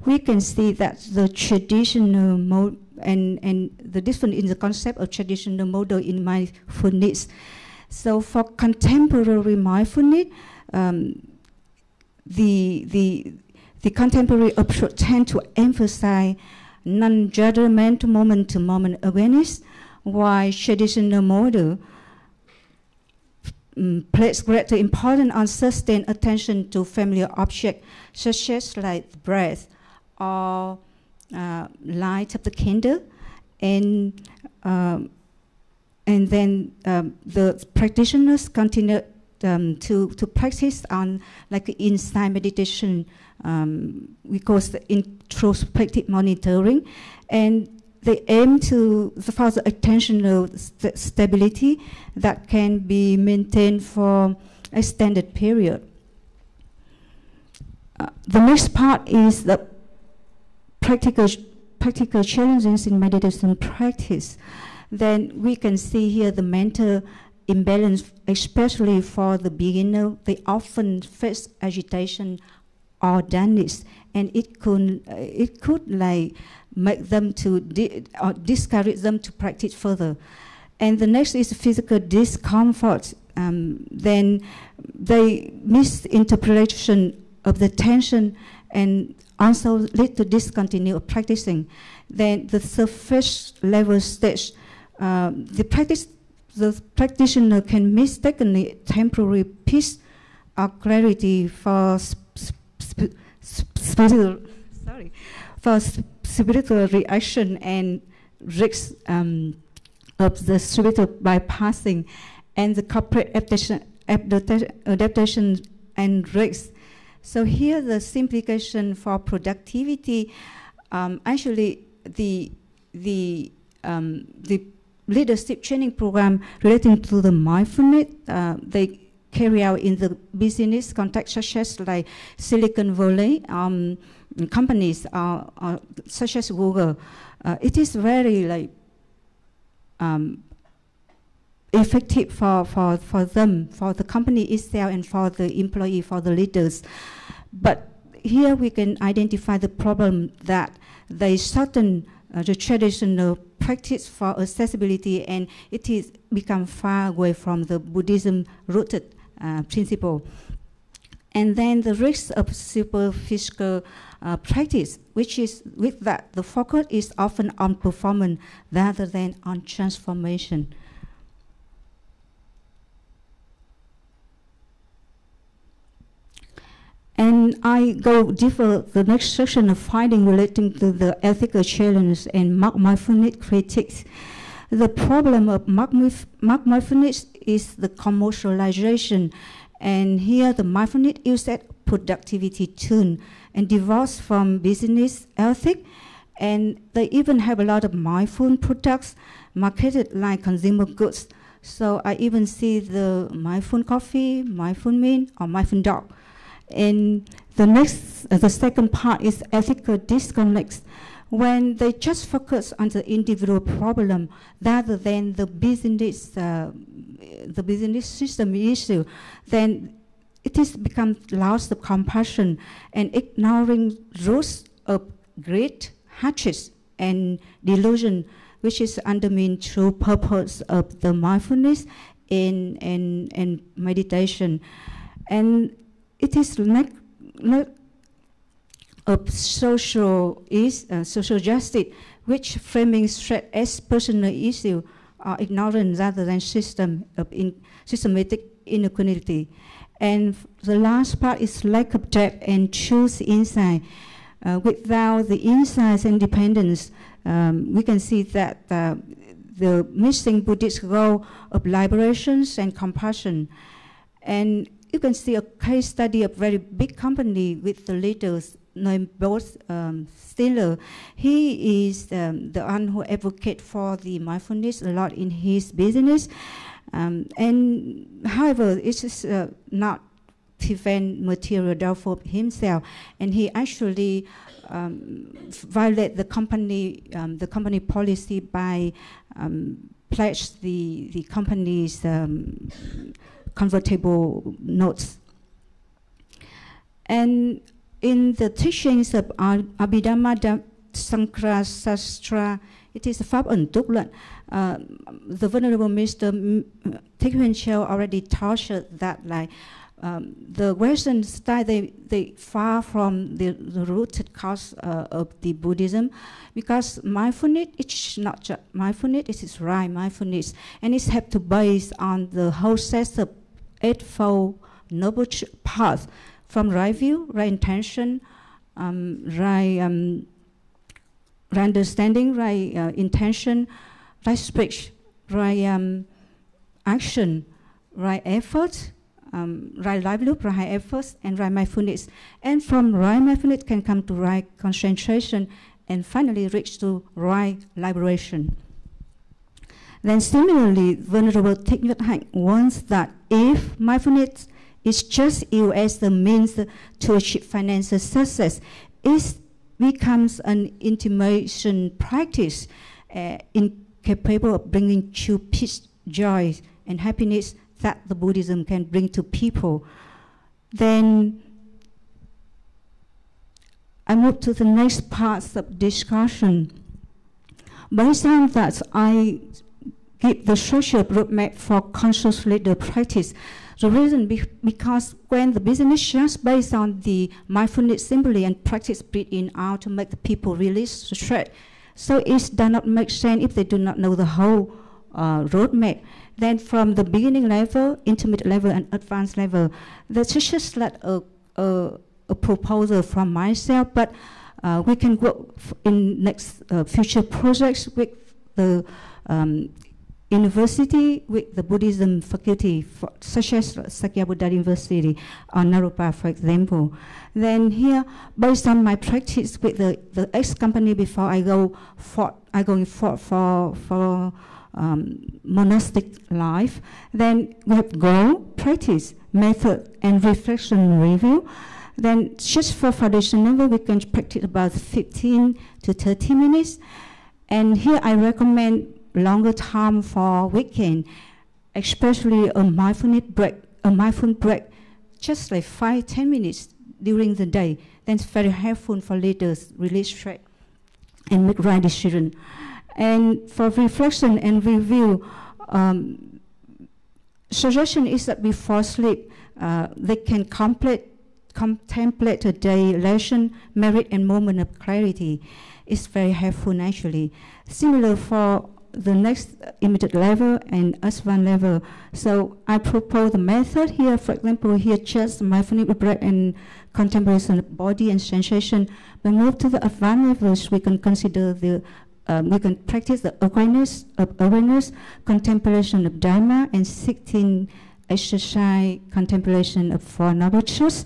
We can see that the traditional mode and the difference in the concept of traditional model in mindfulness. So for contemporary mindfulness, the contemporary approach tends to emphasize non-judgmental moment-to-moment awareness, while traditional model place greater importance on sustained attention to familiar objects, such as like breath or light of the candle, and then the practitioners continue to practice on like insight meditation, we call it introspective monitoring, and they aim to for the attentional stability that can be maintained for a extended period. The next part is the practical challenges in meditation practice. Then we can see here the mental imbalance, especially for the beginner. They often face agitation or dullness, and it could like make them to or discourage them to practice further. And the next is physical discomfort. Then they misinterpretation of the tension and also lead to discontinue practicing. Then the surface level stage, the practitioner can mistakenly temporary peace or clarity for spiritual reaction and risks of the spiritual bypassing, and the corporate adaptation and risks. So here the simplification for productivity, actually the leadership training program relating to the mindfulness, they carry out in the business context, such as like Silicon Valley companies such as Google. It is very like effective for them, for the company itself, and for the employee, for the leaders. But here we can identify the problem that they shorten the traditional practice for accessibility, and it is become far away from the Buddhism rooted principle. And then the risk of superficial practice, which is with that the focus is often on performance rather than on transformation. And I go deeper the next section of finding relating to the ethical challenge and mindfulness critiques. The problem of mindfulness is the commercialization And here the mindfulness is that productivity tool and divorced from business ethic. And they even have a lot of mindful products marketed like consumer goods. So I even see the mindful coffee, mindful meat, or mindful dog. And the second part is ethical disconnects. When they just focus on the individual problem rather than the business system issue, then it is become loss of compassion and ignoring roots of greed, hatred, and delusion, which is undermine true purpose of the mindfulness and meditation. And it is not of social justice, which framing threat as personal issue or ignorance rather than systematic inequality. And the last part is lack of depth and choose insight. Without the insights and dependence, we can see that the missing Buddhist goal of liberations and compassion. And you can see a case study of very big company with the leaders named both Stiller. He is the one who advocate for the mindfulness a lot in his business. And however, it is not prevent material downfall himself, and he actually violate the company policy by pledge the company's convertible notes. And in the teachings of Abhidhamma Sankara Sastra, it is Pháp Ẩn Túc Luận. The Venerable Mr. Thích Huyền Châu already taught us that like the Western style, they far from the rooted cause of the Buddhism, because mindfulness, it's not just mindfulness, it is right mindfulness, and it's have to base on the whole set of eightfold noble paths, from right view, right intention, right understanding, right intention, right speech, right action, right effort, right livelihood, right efforts, and right mindfulness. And from right mindfulness can come to right concentration, and finally reach to right liberation. Then similarly, Venerable Thích Nhất Hạnh wants that if mindfulness is just used as the means to achieve financial success, it becomes an intimation practice incapable of bringing true peace, joy, and happiness that the Buddhism can bring to people. Then I move to the next part of discussion. Based on that, I give the social roadmap for conscious leader practice. The reason because when the business just based on the mindfulness simply and practice breathe in out to make the people release the stress, so it does not make sense if they do not know the whole roadmap. Then from the beginning level, intermediate level, and advanced level, the teachers let a proposal from myself, but we can work in next future projects with the university, with the Buddhism faculty, such as Sakya Buddha University or Naropa, for example. Then here, based on my practice with the ex-company before I go going for monastic life, then we have goal, practice, method, and reflection review. Then just for foundation level, we can practice about 15 to 30 minutes. And here I recommend longer time for weekend, especially a mindful break, just like 5-10 minutes during the day. Then it's very helpful for leaders release stress and make right decision. And for reflection and review, suggestion is that before sleep, they can contemplate a day lesson, merit, and moment of clarity. It's very helpful actually. Similar for the next immediate level and advanced level. So I propose the method here. For example, here just mindfulness breath and contemplation of body and sensation. But move to the advanced levels, we can consider we can practice the awareness, contemplation of Dharma, and 16 exercise contemplation of Four Noble Truths.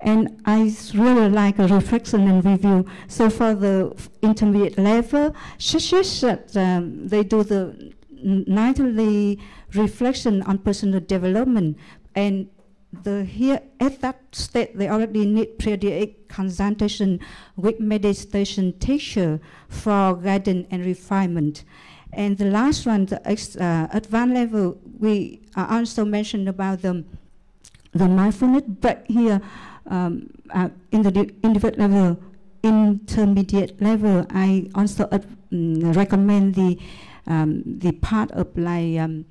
And I really like a reflection and review. So for the intermediate level, suggest that they do the nightly reflection on personal development. And here at that state, they already need periodic consultation with meditation teacher for guidance and refinement. And the last one, the advanced level, we also mentioned about the mindfulness, but here in the intermediate level, I also recommend the part of like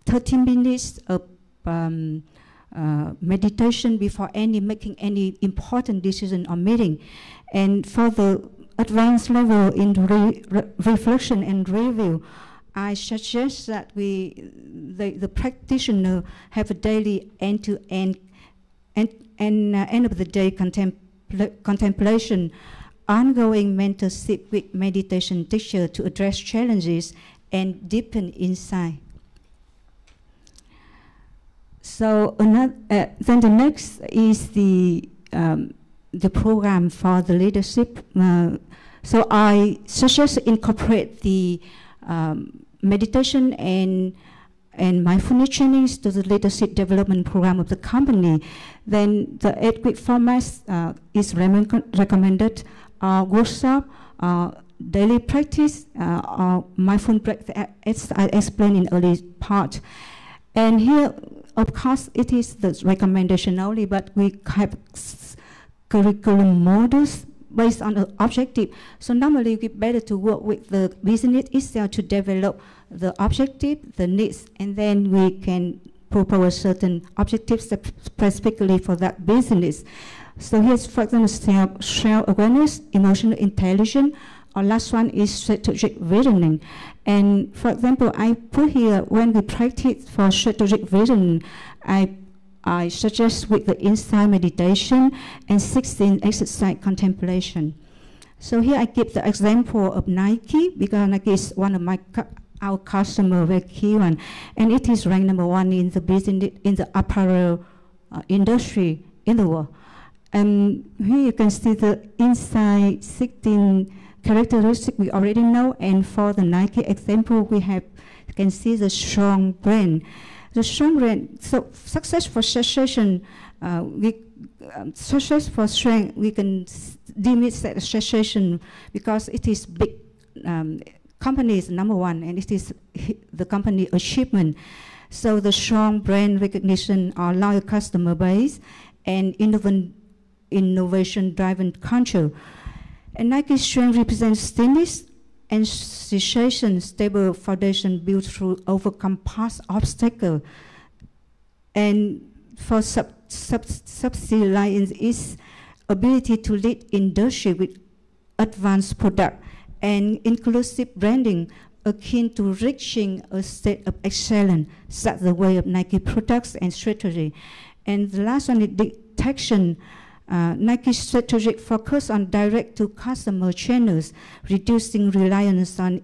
30 minutes of meditation before making any important decision or meeting. And for the advanced level in reflection and review, I suggest that the practitioner have a daily end-to-end end of the day contemplation, ongoing mentorship with meditation teacher to address challenges and deepen insight. So then the next is the program for the leadership. So I suggest to incorporate the meditation and mindfulness trainings to the leadership development program of the company. Then the 8-week format is recommended. Workshop, daily practice, or mindful practice, as I explained in early part. And here, of course, it is the recommendation only, but we have curriculum modules based on an objective. So normally it's better to work with the business itself to develop the objective, the needs, and then we can propose certain objectives specifically for that business. So here's, for example, self-awareness, emotional intelligence. Our last one is strategic visioning. And for example, I put here, when we practice for strategic visioning, I suggest with the insight meditation and 16 exercise contemplation. So here I give the example of Nike, because Nike is one of our customer, very key one, and it is ranked #1 in the business, in the apparel industry in the world. And here you can see the inside 16 characteristics we already know, and for the Nike example, you can see the strong brand. The strong brand, so success for association, success for strength, we can deem it as association because it is big. Company is #1, and it is the company achievement. So the strong brand recognition, our loyal customer base, and innovation-driven culture. And Nike strength represents stillness and cessation, stable foundation built through overcome past obstacle. And for Subsidiary is ability to lead industry with advanced product and inclusive branding akin to reaching a state of excellence, set the way of Nike products and strategy. And the last one is detection. Nike's strategic focus on direct-to-customer channels, reducing reliance on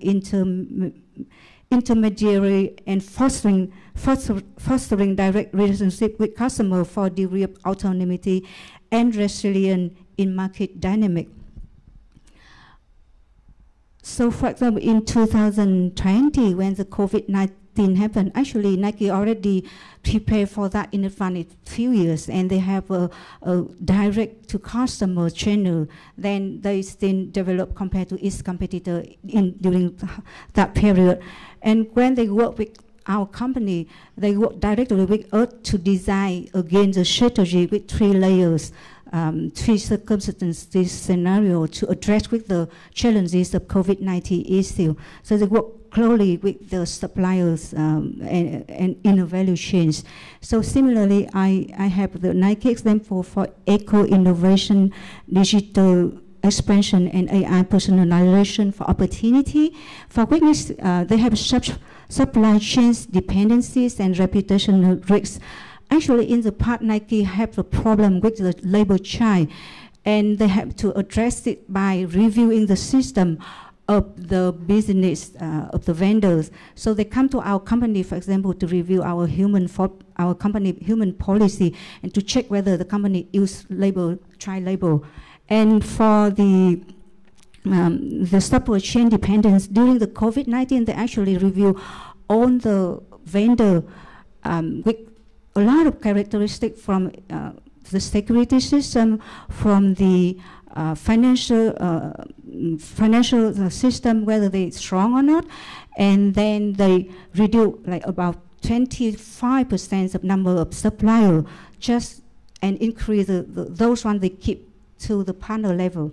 intermediary and fostering direct relationship with customer for degree of autonomy and resilience in market dynamic. So for example, in 2020, when the COVID-19 happened, actually Nike already prepared for that in advance a few years, and they have a direct-to-customer channel. Then they still develop compared to its competitor during that period. And when they work with our company, they work directly with us to design again the strategy with 3 layers. 3 circumstances, this scenario to address with the challenges of COVID-19 issue. So they work closely with the suppliers and in the value chains. So similarly, I have the Nike example for eco-innovation, digital expansion, and AI personalization for opportunity. For weakness, they have supply chains dependencies and reputational risks. Actually, in the past, Nike have a problem with the labor chain, and they have to address it by reviewing the system of the business, of the vendors. So they come to our company, for example, to review our company human policy and to check whether the company use label, child label. And for the supply chain dependence, during the COVID-19, they actually review all the vendor with a lot of characteristics from the security system, from the financial system, whether they're strong or not, and then they reduce like about 25% of number of suppliers, just and increase those ones they keep to the partner level.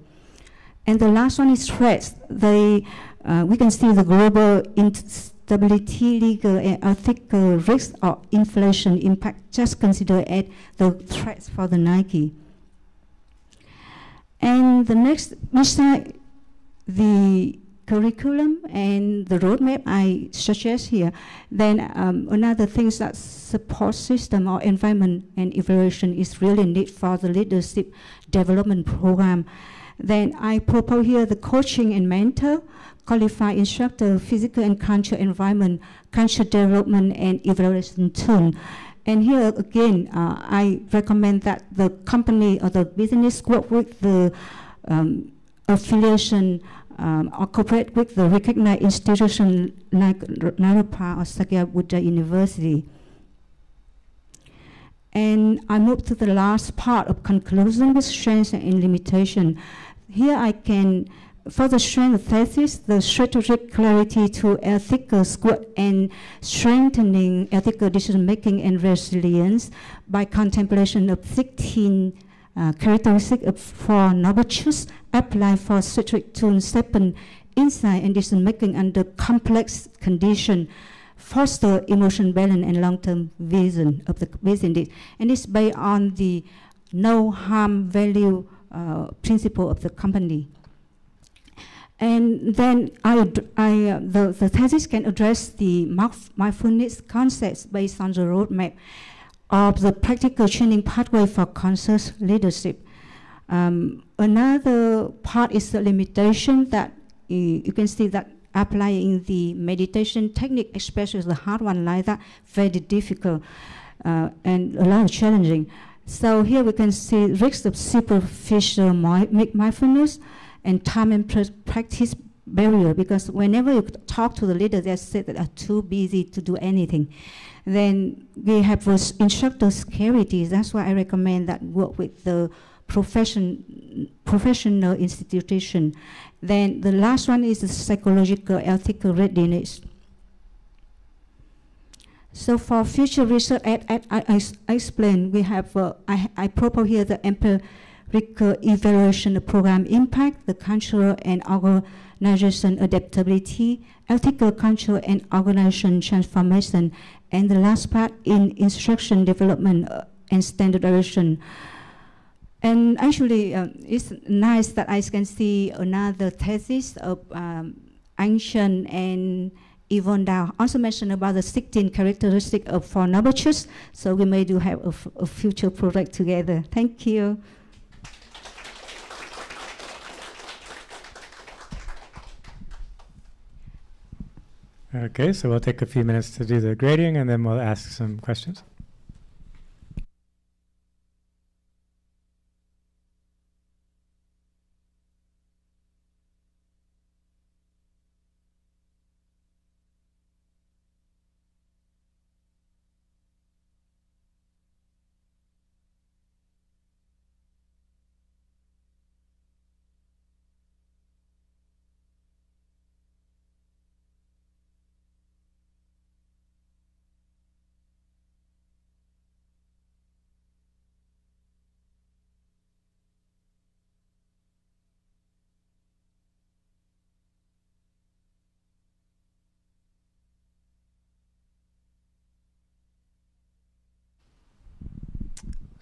And the last one is threats. We can see the global instability, legal and ethical risk or inflation impact, just consider as the threats for the Nike. And the next, beside the curriculum and the roadmap I suggest here, then another thing is that support system or environment and evaluation is really needed for the leadership development program. Then I propose here the coaching and mentor, qualified instructor, physical and cultural environment, cultural development and evaluation tool. And here again, I recommend that the company or the business work with the affiliation or cooperate with the recognized institution like Narapa or Sakya Buddha University. And I move to the last part of conclusion with strengths and limitation. Here I can, for the strength of thesis, the strategic clarity to ethical squad and strengthening ethical decision-making and resilience by contemplation of 16 characteristics for noble truths applied for strategic to 7 insight and decision-making under complex conditions, foster emotion balance and long-term vision of the business. And it's based on the no harm value principle of the company. And then the thesis can address the mindfulness concepts based on the roadmap of the practical training pathway for conscious leadership. Another part is the limitation that you can see that applying the meditation technique, especially the hard one like that, very difficult and a lot of challenging. So here we can see risks of superficial mindfulness and time and practice barrier, because whenever you talk to the leader, they say that they are too busy to do anything. Then we have those instructor securities. That's why I recommend that work with the professional institution. Then the last one is the psychological ethical readiness. So for future research, I explained, we have, I propose here the empirical evaluation of program impact, the cultural and organization adaptability, ethical cultural and organization transformation, and the last part in instruction development and standardization. And actually, it's nice that I can see another thesis of Ancient and Yvonne Dow also mentioned about the 16 characteristics of for noble truths. So we may do have a future project together. Thank you. Okay, so we'll take a few minutes to do the grading and then we'll ask some questions.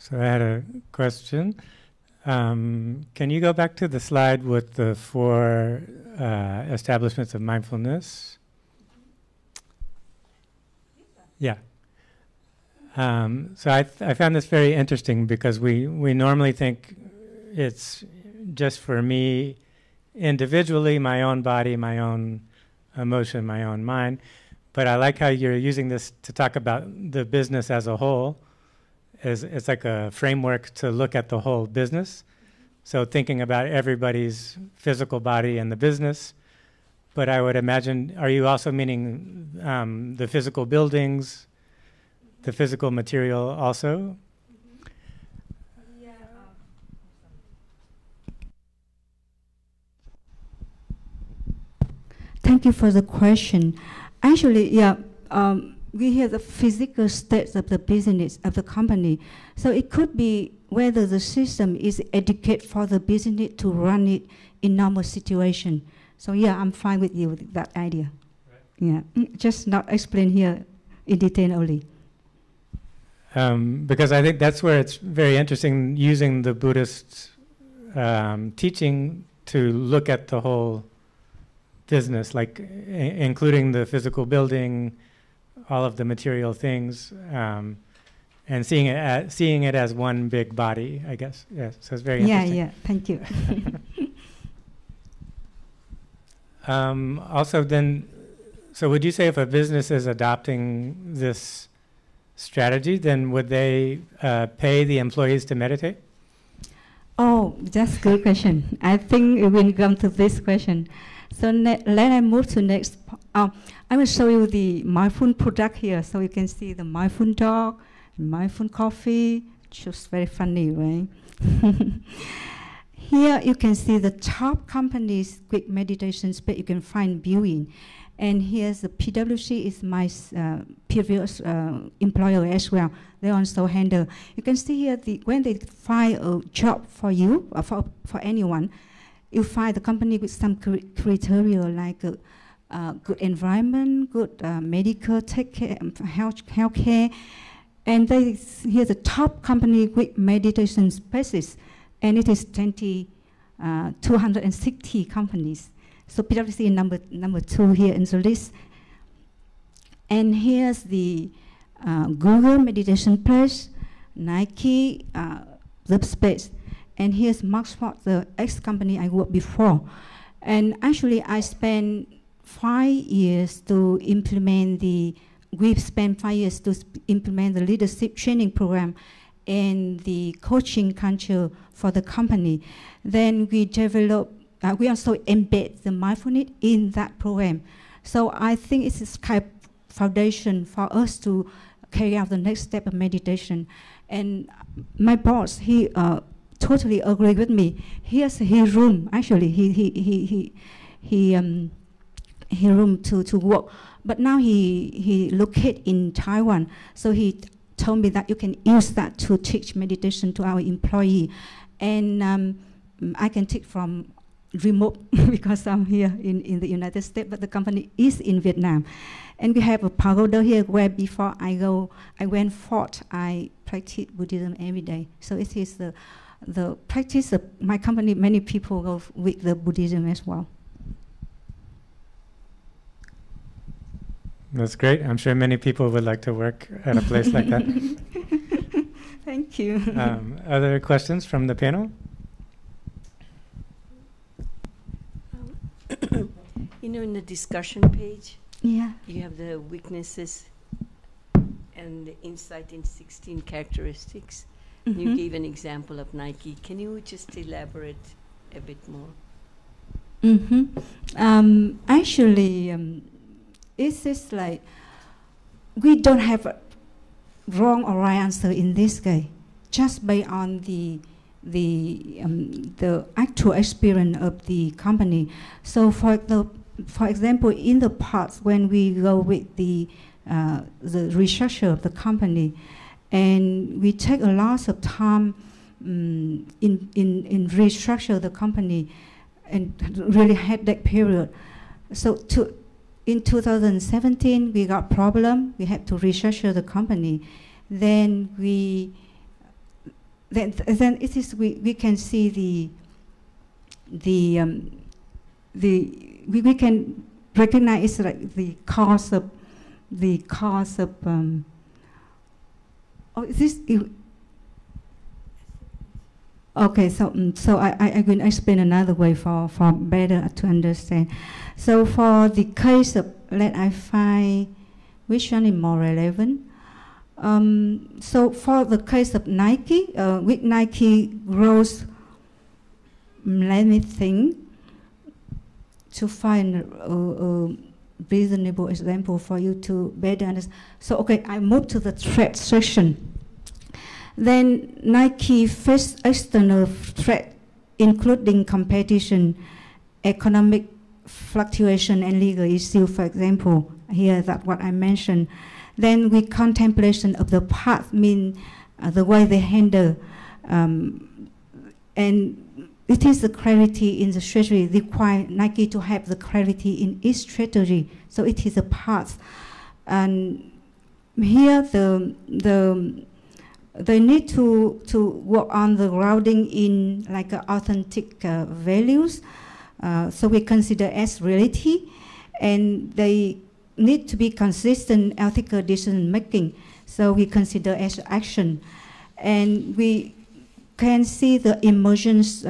So I had a question. Can you go back to the slide with the 4 establishments of mindfulness? Yeah. So I found this very interesting because we normally think it's just for me individually, my own body, my own emotion, my own mind. But I like how you're using this to talk about the business as a whole. It's like a framework to look at the whole business. So thinking about everybody's physical body and the business. But I would imagine, are you also meaning the physical buildings, the physical material also? Yeah. Thank you for the question. Actually, yeah, we have the physical states of the business, of the company. So it could be whether the system is educated for the business to run it in normal situation. So yeah, I'm fine with you with that idea. Right. Yeah, just not explain here in detail only. Because I think that's where it's very interesting using the Buddhist teaching to look at the whole business, like including the physical building, all of the material things, and seeing it as one big body, I guess. Yes, so it's very interesting. Yeah, thank you. Also then, so would you say if a business is adopting this strategy, then would they pay the employees to meditate? Oh, that's a good question. I think we will come to this question. So let I move to next. I will show you the mindful product here, so you can see the mindful dog, mindful coffee. Just very funny, right? Here you can see the top companies quick meditation space you can find viewing. And here's the PwC is my previous employer as well. They also handle. You can see here when they find a job for you, for anyone, you find the company with some criteria like good environment, good medical take care, health care. And here's the top company with meditation spaces. And it is 260 companies. So PwC is number 2 here in the list. And here's the Google meditation place, Nike, the space. And here's Marksport, the ex-company I worked before. And actually I spent 5 years to implement we spent 5 years to implement the leadership training program and the coaching culture for the company. Then we developed, we also embed the mindfulness in that program. So I think it's a kind of foundation for us to carry out the next step of meditation. And my boss, he totally agreed with me. Here's his room. Actually, he room to work. But now he located in Taiwan. So he told me that you can use that to teach meditation to our employee. And I can teach from remote because I'm here in the United States, but the company is in Vietnam. And we have a pagoda here where before I went forth, I practice Buddhism every day. So it is the practice of my company, many people go with the Buddhism as well. That's great. I'm sure many people would like to work at a place like that. Thank you. Other questions from the panel? You know, in the discussion page, Yeah. you have the weaknesses and the insight in 16 characteristics. Mm-hmm. You gave an example of Nike. Can you just elaborate a bit more? Mm-hmm. Actually, it's just like we don't have a wrong or right answer in this case, just based on the actual experience of the company. So for example, in the past when we go with the researcher of the company, and we take a lot of time in restructure the company, and really had that period. So in 2017 we got problem. We had to restructure the company. Then we can see we can recognize it's like the cause of Okay, so I will explain another way for better to understand. So for the case of, let I find which one is more relevant. So for the case of Nike, with Nike growth, let me think to find a reasonable example for you to better understand. So okay, I move to the threat section. Then Nike faced external threat, including competition, economic fluctuation, and legal issues, for example. Here, that's what I mentioned. Then with contemplation of the path, mean the way they handle, and it is the clarity in the strategy require Nike to have the clarity in each strategy. So it is a path, and here they need to work on the grounding in like authentic values. So we consider as reality, and they need to be consistent ethical decision making. So we consider as action, and we can see the emergence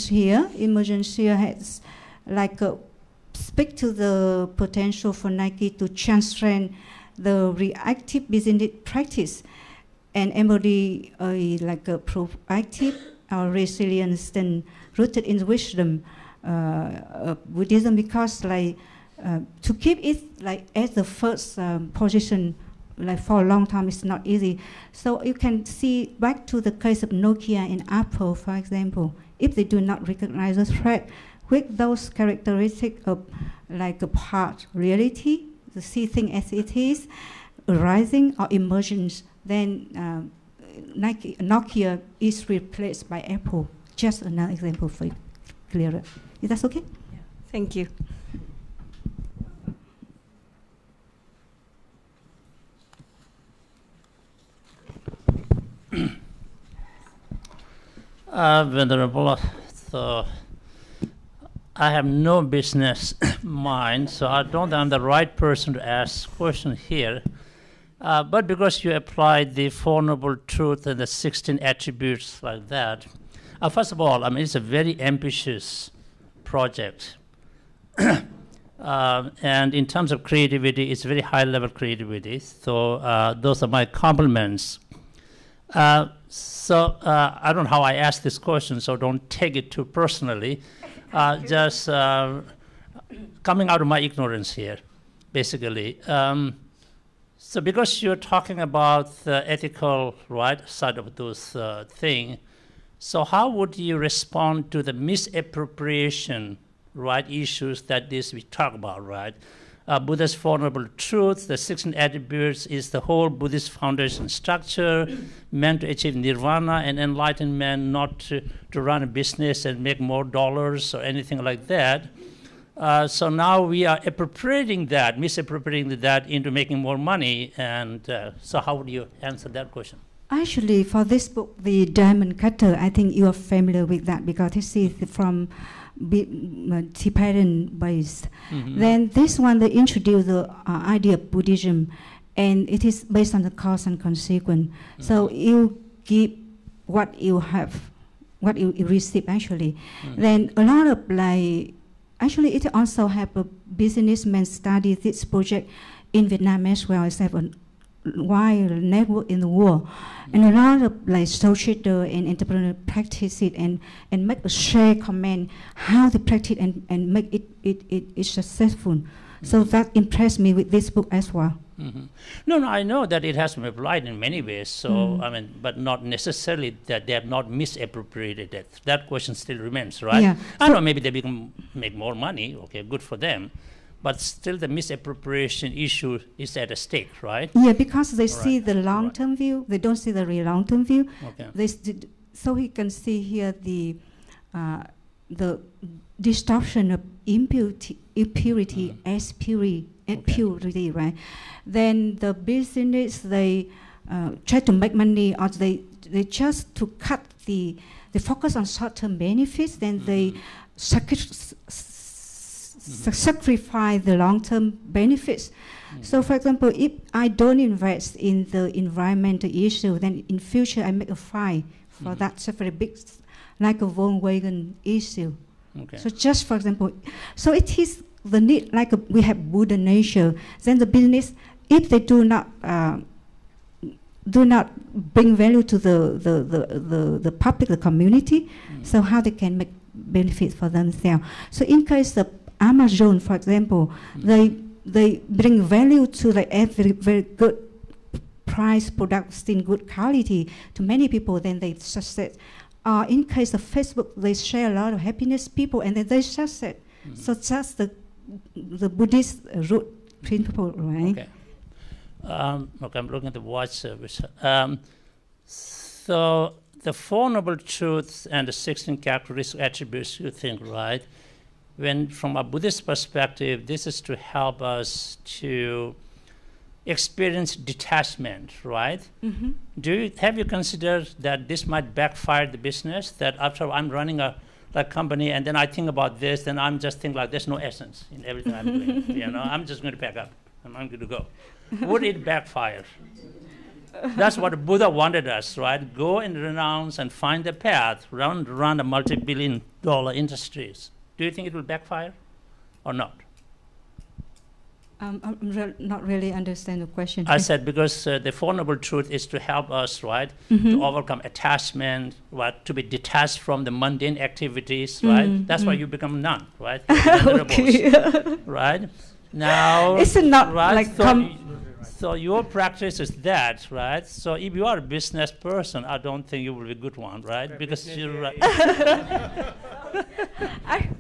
here. Emergence here has like speak to the potential for Nike to transcend the reactive business practice and embody like a proactive or resilience and rooted in wisdom Buddhism, because like to keep it like as the first position like for a long time is not easy. So you can see back to the case of Nokia and Apple, for example, if they do not recognize the threat with those characteristics of like a part reality, the see thing as it is, arising or emergence, then Nokia is replaced by Apple. Just another example for you, clearer. Is that okay? Yeah. Thank you. Venerable, so I have no business mind, so I don't think I'm the right person to ask question here. But because you applied the Four Noble Truths and the 16 attributes like that, first of all, I mean, it's a very ambitious project. And in terms of creativity, it's very high-level creativity. So those are my compliments. So I don't know how I asked this question, so don't take it too personally. Just coming out of my ignorance here, basically. So because you're talking about the ethical right side of those things, so how would you respond to the misappropriation right issues that we talk about, right? Buddha's Four Noble Truths, the 16 attributes is the whole Buddhist foundation structure meant to achieve nirvana and enlighten man, not to run a business and make more dollars or anything like that. So now we are misappropriating that into making more money. And so how would you answer that question? Actually, for this book, The Diamond Cutter, I think you are familiar with that because this is from Tibetan based. Mm-hmm. Then this one, they introduce the idea of Buddhism, and it is based on the cause and consequence. Mm-hmm. So you give what you have, what you receive actually. Mm-hmm. Then a lot of actually it also have a businessman study this project in Vietnam as well as have a wide network in the world. And a lot of social and entrepreneur practice it and make a share comment how they practice and make it successful. Mm-hmm. So that impressed me with this book as well. Mm-hmm. No, I know that it has been applied in many ways. So I mean, but not necessarily that they have not misappropriated it. That question still remains, right? Yeah. I know maybe they make more money. Okay, good for them. But still the misappropriation issue is at stake, right? Yeah, because they see the long-term view. They don't see the real long-term view. Okay. So we can see here the distortion of impurity as purity, right? Then the business, they try to make money, or they just to cut they focus on short-term benefits, then they sacrifice the long-term benefits. So for example, if I don't invest in the environmental issue, then in future I make a fine for that's a very big, like a Volkswagen issue. Okay. So just for example, so it is the need, like we have Buddha nature, then the business, if they do not bring value to the public, the community, so how they can make benefit for themselves. So in case of Amazon, for example, they bring value to like every very good price products in good quality to many people, then they succeed. In case of Facebook, they share a lot of happiness people, and then they succeed. So that's the Buddhist root principle, right? Okay. Okay, I'm looking at the watch service. So the Four Noble Truths and the 16 characteristic attributes, you think, right? When from a Buddhist perspective, this is to help us to experience detachment, right? Have you considered that this might backfire the business? That after I'm running a company and then I think about this, then I'm just thinking like there's no essence in everything I'm doing. You know, I'm just going to pack up and I'm going to go. Would it backfire? That's what Buddha wanted us, right? Go and renounce and find the path, run the multi-billion-dollar industries. Do you think it will backfire or not? I'm not really understand the question. I said because the Four Noble Truth is to help us, right, to overcome attachment, right, to be detached from the mundane activities, right? That's why you become nun, right? Okay. Right? Now, it's not right? like so your practice is that, right? So if you are a business person, I don't think you will be a good one, right? Because you're right.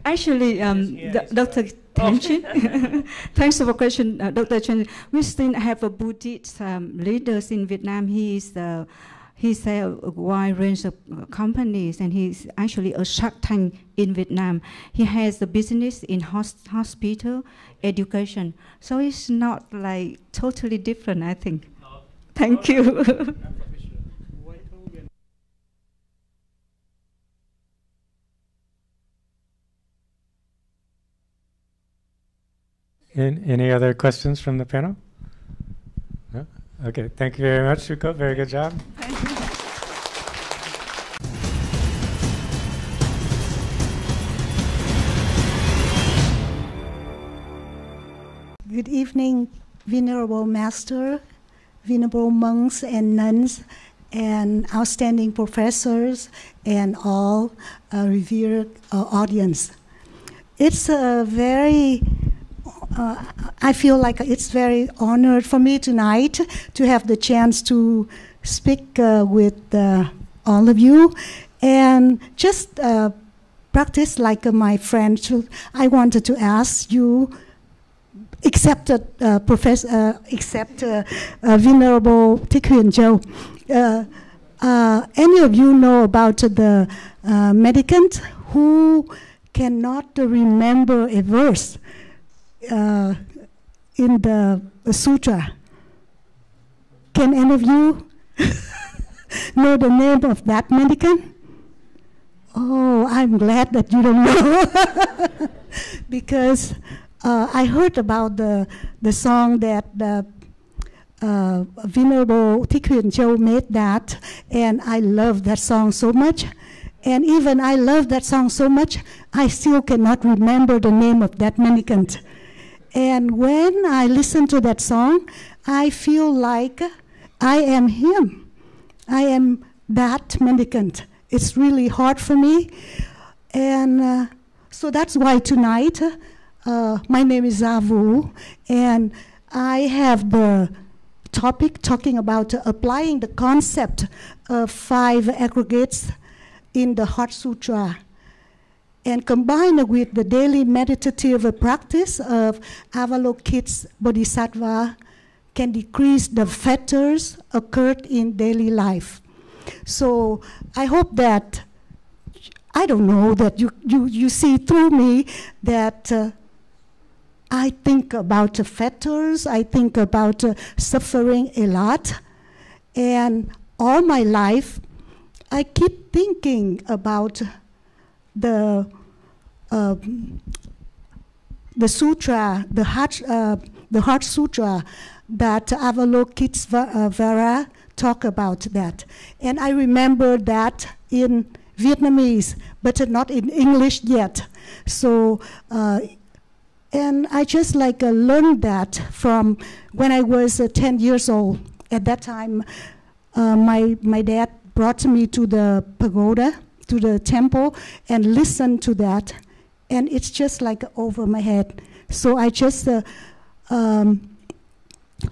Actually, Dr. Tenchin, thanks for the question, Dr. Chen. We still have a Buddhist leaders in Vietnam. He's a wide range of companies, and he's actually a Shark Tank in Vietnam. He has a business in hospital, education. So it's not like totally different, I think. Thank you. Any other questions from the panel? No? Okay, thank you very much, Shuko. Very good job. Thank you. Good evening, Venerable Master, Venerable monks and nuns, and outstanding professors, and all revered audience. It's a very I feel like it's very honored for me tonight to have the chance to speak with all of you and just practice like my friend. So I wanted to ask you, except Venerable Thích Huyền Châu, any of you know about the mendicant who cannot remember a verse in the sutra? Can any of you know the name of that mendicant? Oh, I'm glad that you don't know. Because I heard about the song that Venerable Thích Huyền Châu made that, and I love that song so much. And even I love that song so much, I still cannot remember the name of that mendicant. And when I listen to that song, I feel like I am him. I am that mendicant. It's really hard for me. And so that's why tonight, my name is Zavu, and I have the topic talking about applying the concept of 5 aggregates in the Heart Sutra, and combined with the daily meditative practice of Avalokit's Bodhisattva can decrease the fetters occurred in daily life. So I hope that, I don't know, that you see through me that I think about fetters, I think about suffering a lot, and all my life I keep thinking about the sutra, the Heart Sutra that Avalokitesvara talk about that. And I remember that in Vietnamese, but not in English yet. So, and I just learned that from when I was 10 years old. At that time, my dad brought me to the pagoda, to the temple, and listened to that. And it's just over my head. So I just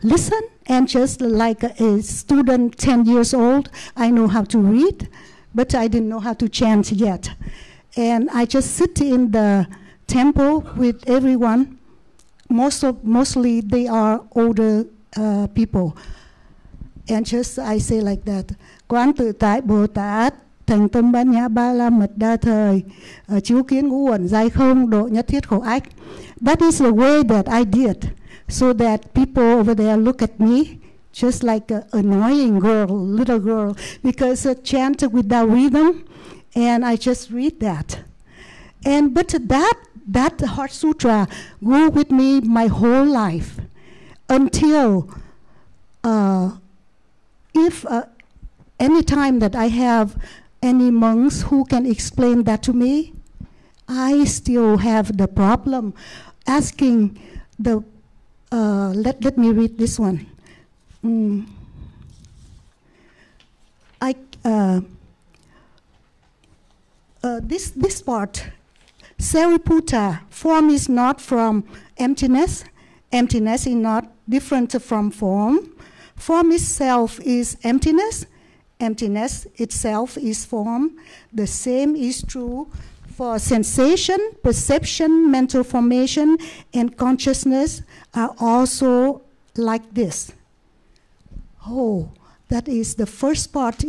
listen, and just like a student 10 years old, I know how to read, but I didn't know how to chant yet. And I just sit in the temple with everyone. Mostly they are older people. And just I say like that, Quán tự tại Bồ Tát, thành tâm bát nhã ba la mật đa thời, chiếu kiến ngũ uẩn giai không, độ nhất thiết khổ ách. That is the way that I did, so that people over there look at me just like an annoying girl, little girl, because I chant without rhythm, and I just read that. And but that Heart Sutra grew with me my whole life until if any time that I have any monks who can explain that to me, I still have the problem asking the, let me read this one. This part, Sariputta, form is not from emptiness. Emptiness is not different from form. Form itself is emptiness. Emptiness itself is form. The same is true for sensation, perception, mental formation, and consciousness are also like this. Oh, that is the first part.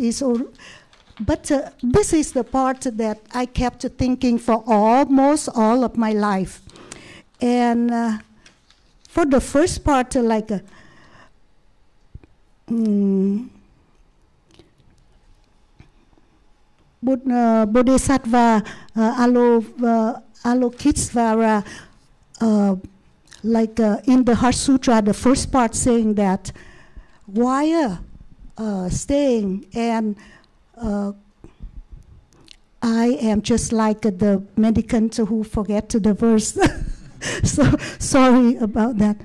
But this is the part that I kept thinking for almost all of my life. And for the first part, Bodhisattva Avalokitesvara, in the Heart Sutra, the first part saying that while staying and I am just like the mendicant who forget the verse. So sorry about that.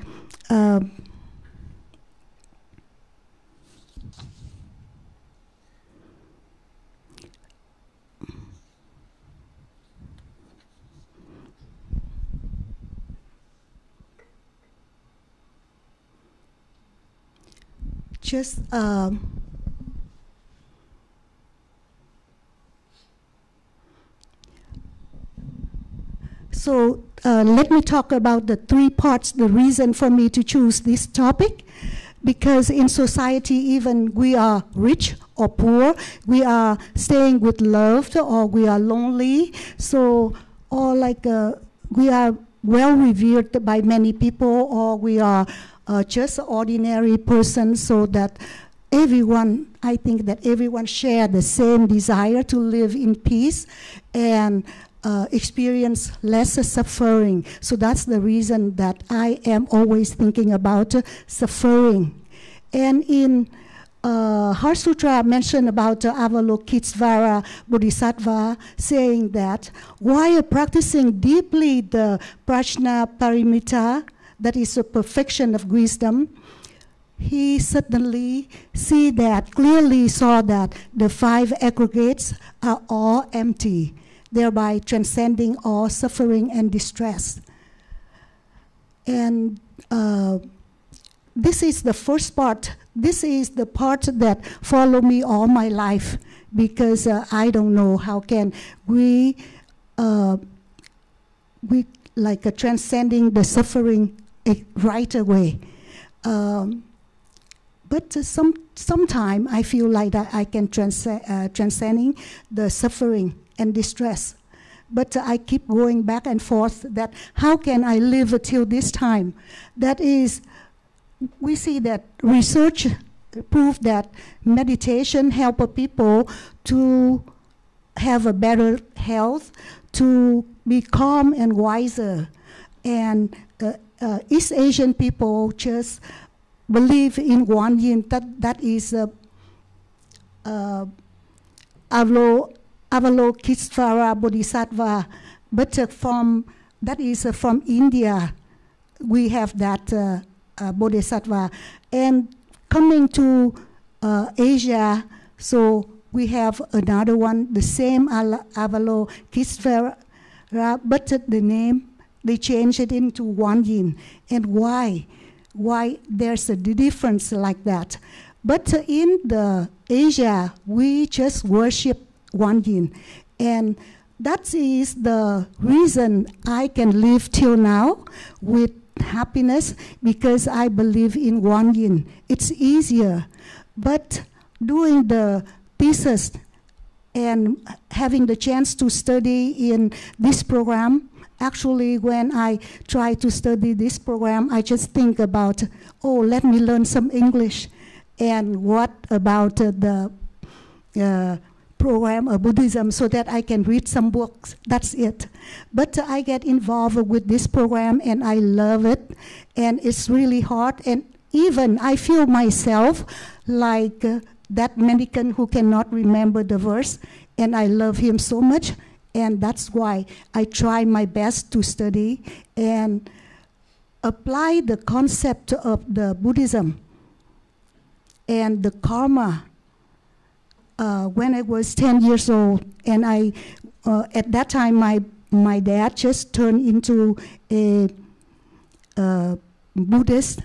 Just so let me talk about the three parts, the reason for me to choose this topic. Because in society, even we are rich or poor, we are staying with loved or we are lonely. So, or we are well revered by many people, or we are just ordinary persons, so that everyone, I think that everyone share the same desire to live in peace and experience less suffering. So that's the reason that I am always thinking about suffering. And in Heart Sutra mentioned about Avalokitesvara Bodhisattva saying that while practicing deeply the Prajna Paramita, that is the perfection of wisdom, he suddenly clearly saw that the five aggregates are all empty, thereby transcending all suffering and distress. And this is the first part. This is the part that followed me all my life, because I don't know how can we transcending the suffering right away. But sometime I feel like that I can transcending the suffering and distress. But I keep going back and forth that how can I live till this time? That is, we see that research prove that meditation help people to have a better health, to be calm and wiser. And East Asian people just believe in Nguyen, that is Avalokitesvara Bodhisattva, but that is from India. We have that Bodhisattva. And coming to Asia, so we have another one, the same Avalokitesvara, but the name, they changed it into Nguyen. And why? Why there's a difference like that? But in the Asia, we just worship Nguyen. And that is the reason I can live till now with happiness, because I believe in Nguyen. It's easier. But doing the thesis and having the chance to study in this program, actually when I try to study this program, I just think about, oh, let me learn some English. And what about the program of Buddhism, so that I can read some books. That's it. But I get involved with this program and I love it. And it's really hard. And even I feel myself like that mendicant who cannot remember the verse. And I love him so much. And that's why I try my best to study and apply the concept of the Buddhism and the karma. When I was 10 years old, and at that time my dad just turned into a Buddhist.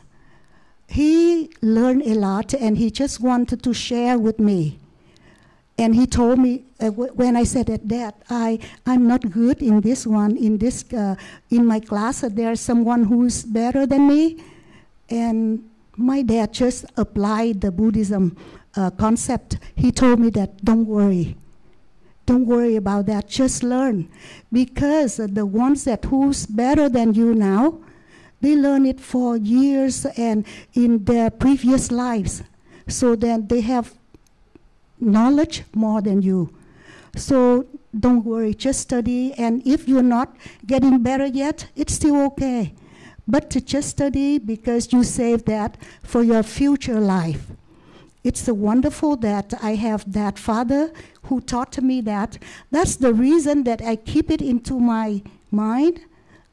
He learned a lot, and he just wanted to share with me. And he told me when I said that, Dad, I'm not good in this one. In my class, there's someone who's better than me, and my dad just applied the Buddhism concept. He told me that don't worry about that, just learn, because the ones who's better than you now, they learn it for years and in their previous lives, so then they have knowledge more than you. So don't worry, just study, and if you're not getting better yet, it's still okay, but to just study, because you save that for your future life. It's wonderful that I have that father who taught me that. That's the reason that I keep it into my mind.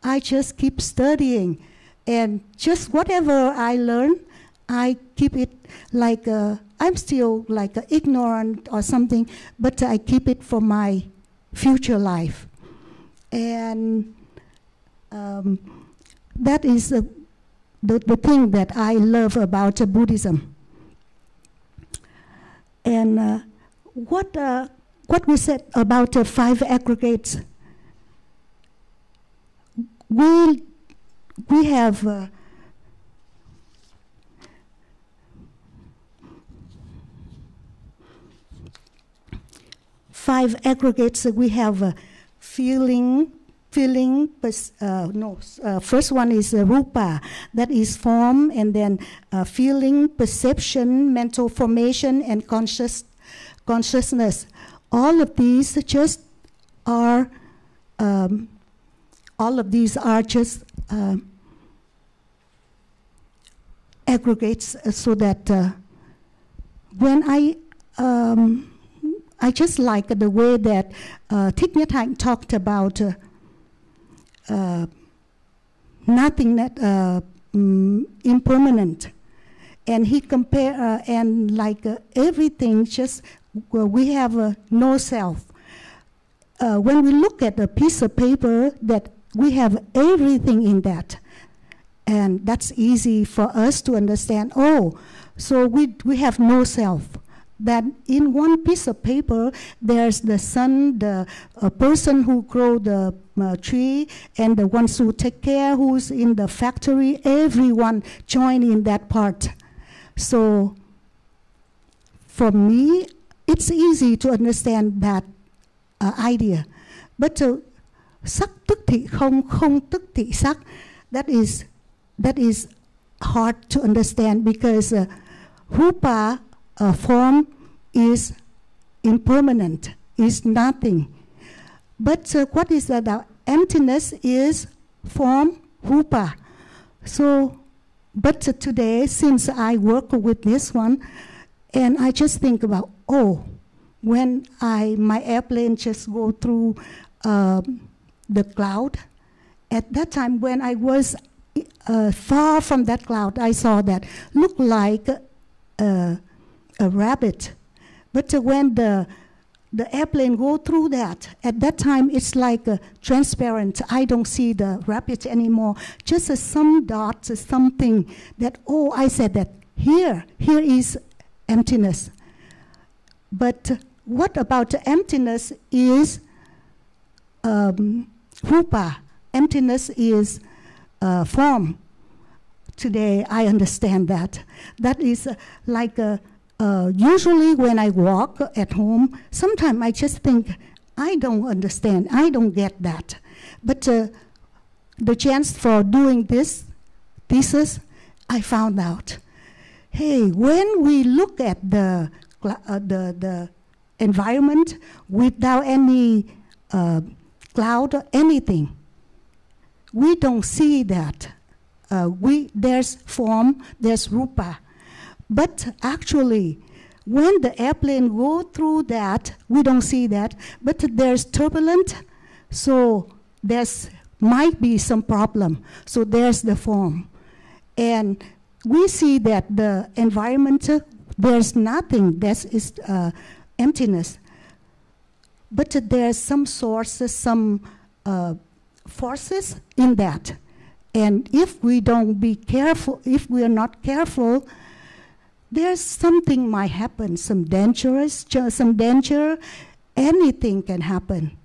I just keep studying. And just whatever I learn, I keep it like, I'm still like ignorant or something, but I keep it for my future life. And that is the thing that I love about Buddhism. And what we said about 5 aggregates, we have five aggregates. We have feeling. First one is rupa, that is form, and then feeling, perception, mental formation, and consciousness. All of these just are. All of these are just aggregates, so that when I just like the way that Thich Nhat Hanh talked about. Nothing that impermanent, and he compare and like everything. Just we have no self. When we look at a piece of paper, that we have everything in that, and that's easy for us to understand. Oh, so we have no self. That in one piece of paper, there's the sun, the person who grow the tree, and the ones who take care, who's in the factory, everyone join in that part. So for me, it's easy to understand that idea. But sắc tức thị không, không tức thị sắc, that is hard to understand, because rupa form is impermanent, is nothing. But what is that? The emptiness is form, rupa. So, but today, since I work with this one, and I just think about, oh, when my airplane just go through the cloud, at that time when I was far from that cloud, I saw that looked like a rabbit. But when the airplane go through that, at that time it's like transparent. I don't see the rabbit anymore. Just some dots, something that, oh, I said that here is emptiness. But what about the emptiness is rupa. Emptiness is form. Today I understand that. That is like usually when I walk at home, sometimes I just think, I don't understand, I don't get that. But the chance for doing this thesis, I found out. Hey, when we look at the environment without any cloud or anything, we don't see that. There's form, there's rupa. But actually, when the airplane go through that, we don't see that. But there's turbulent, so there's might be some problem. So there's the form. And we see that the environment, there's nothing, that is emptiness. But there's some sources, some forces in that. And if we don't be careful, if we are not careful, there's something might happen, some danger, anything can happen.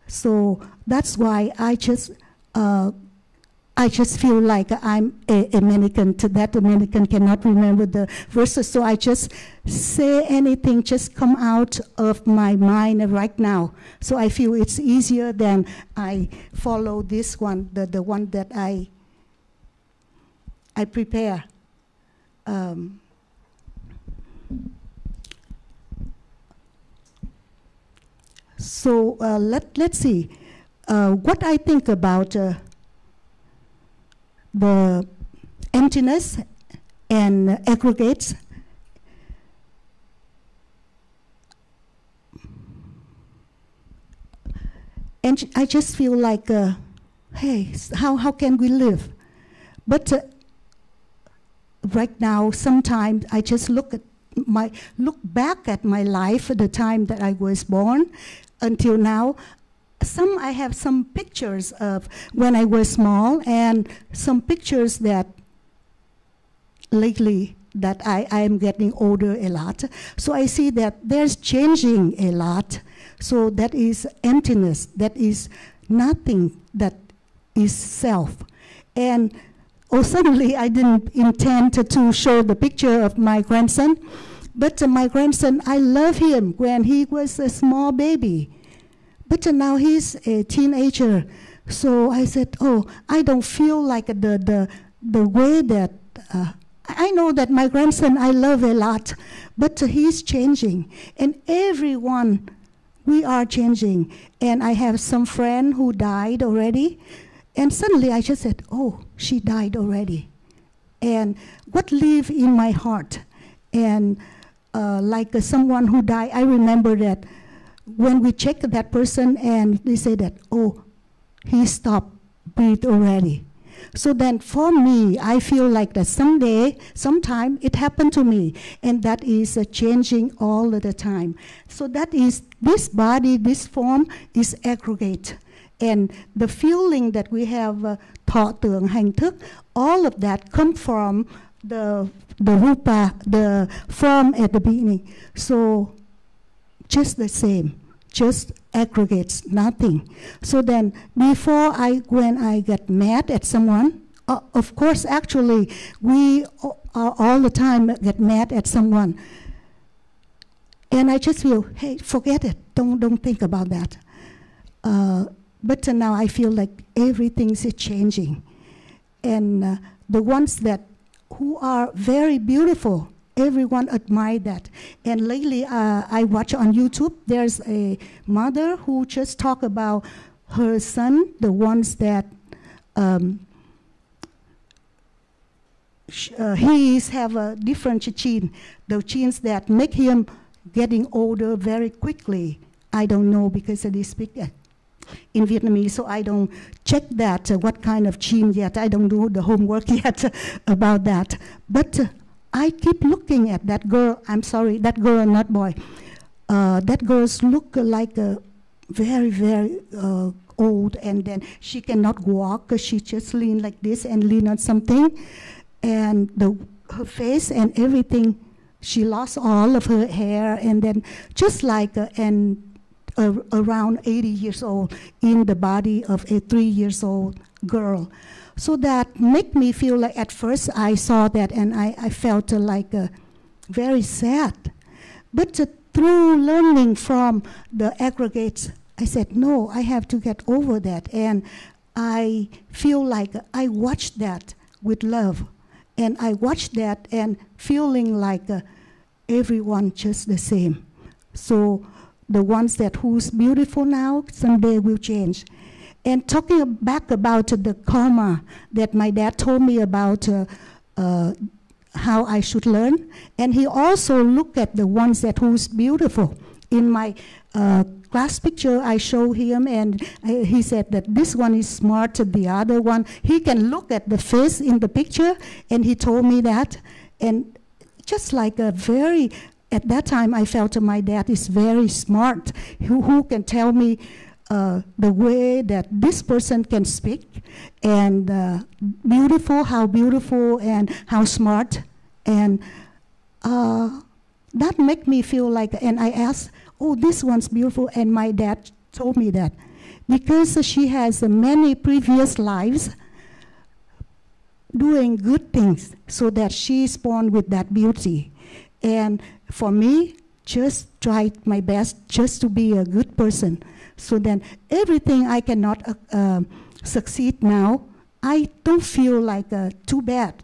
So that's why I just feel like I'm a American. To that American cannot remember the verses, so I just say anything just come out of my mind right now. So I feel it's easier than I follow this one, the one that I prepare. So let's see what I think about the emptiness and aggregates. And I just feel like, hey, how can we live? But right now, sometimes I just look back at my life at the time that I was born until now. I have some pictures of when I was small and some pictures that lately that I am getting older a lot. So I see that there's changing a lot. So that is emptiness. That is nothing that is self. And suddenly I didn't intend to show the picture of my grandson. But my grandson, I love him when he was a small baby. But now he's a teenager. So I said, oh, I don't feel like the way that, I know that my grandson I love a lot, but he's changing. And everyone, we are changing. And I have some friend who died already. And suddenly I just said, oh, she died already. And what lived in my heart? And like someone who died, I remember that when we check that person and they say that, oh, he stopped breathe already. So then for me, I feel like that sometime it happened to me. And that is changing all the time. So that is, this body, this form is aggregate. And the feeling that we have, thọ tưởng hành thức, all of that come from the rupa, the form at the beginning. So just the same, just aggregates, nothing. So then when I get mad at someone, of course, actually, we are all the time get mad at someone. And I just feel, hey, forget it, don't think about that. But now I feel like everything's changing. And the ones who are very beautiful, everyone admire that. And lately I watch on YouTube, there's a mother who just talk about her son, the ones that he have a different gene, the genes that make him getting older very quickly. I don't know because they speak in Vietnamese, so I don't check that, what kind of gene yet. I don't do the homework yet about that. But I keep looking at that girl. I'm sorry, that girl, not boy. That girls look like a very, very old, and then she cannot walk. She just lean like this and lean on something. And her face and everything, she lost all of her hair, and then just like around 80 years old in the body of a 3-year-old girl. So that made me feel like, at first I saw that and I felt very sad. But through learning from the aggregates, I said, no, I have to get over that. And I feel like I watched that with love. And I watched that and feeling like everyone just the same. So the ones who's beautiful now, someday will change. And talking back about the karma that my dad told me about, how I should learn, and he also looked at the ones who's beautiful. In my class picture, I show him, and he said that this one is smart, the other one, he can look at the face in the picture, and he told me that. And just like at that time, I felt my dad is very smart, who can tell me the way that this person can speak, and how beautiful and how smart. And that made me feel like, and I asked, oh, this one's beautiful, and my dad told me that because she has many previous lives doing good things, so that she's born with that beauty. And for me, just tried my best just to be a good person. So then everything I cannot succeed now, I don't feel like too bad.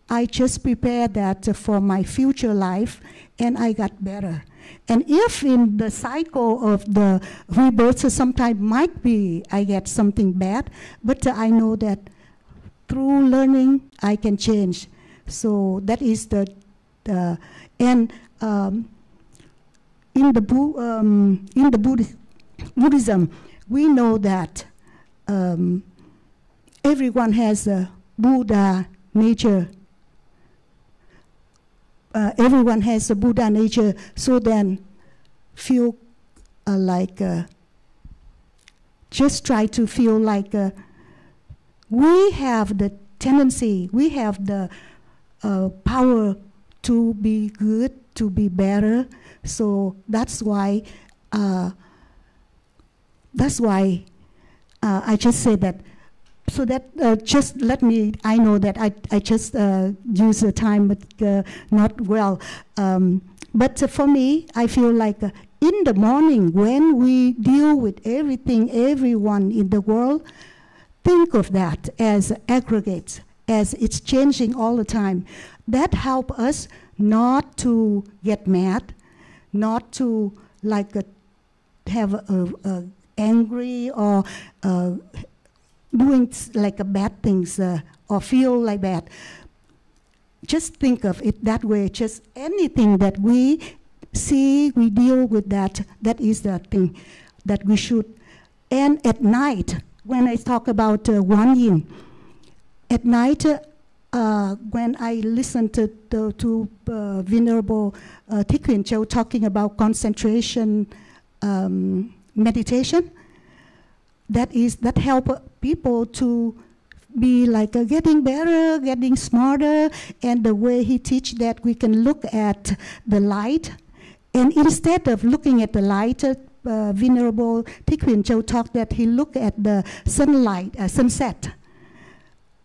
I just prepare that for my future life, and I got better. And if in the cycle of the rebirth, sometimes might be I get something bad, but I know that through learning I can change. So that is in the Buddhism, we know that everyone has a Buddha nature. Everyone has a Buddha nature, so then feel just try to feel like we have the tendency, we have the power to be good, to be better. So that's why I just say that. So that just let me, I know that I just use the time, but not well. But for me, I feel like in the morning when we deal with everything, everyone in the world, think of that as aggregates, as it's changing all the time. That help us not to get mad, not to have angry or doing bad things or feel like bad. Just think of it that way. Just anything that we see, we deal with that. That is the thing that we should. And at night, when I talk about Nguyen, at night, when I listen to Venerable Thích Châu talking about concentration meditation, that help people to be getting better, getting smarter, and the way he teach that we can look at the light, and instead of looking at the light, Venerable Thích Châu talked that he look at the sunset.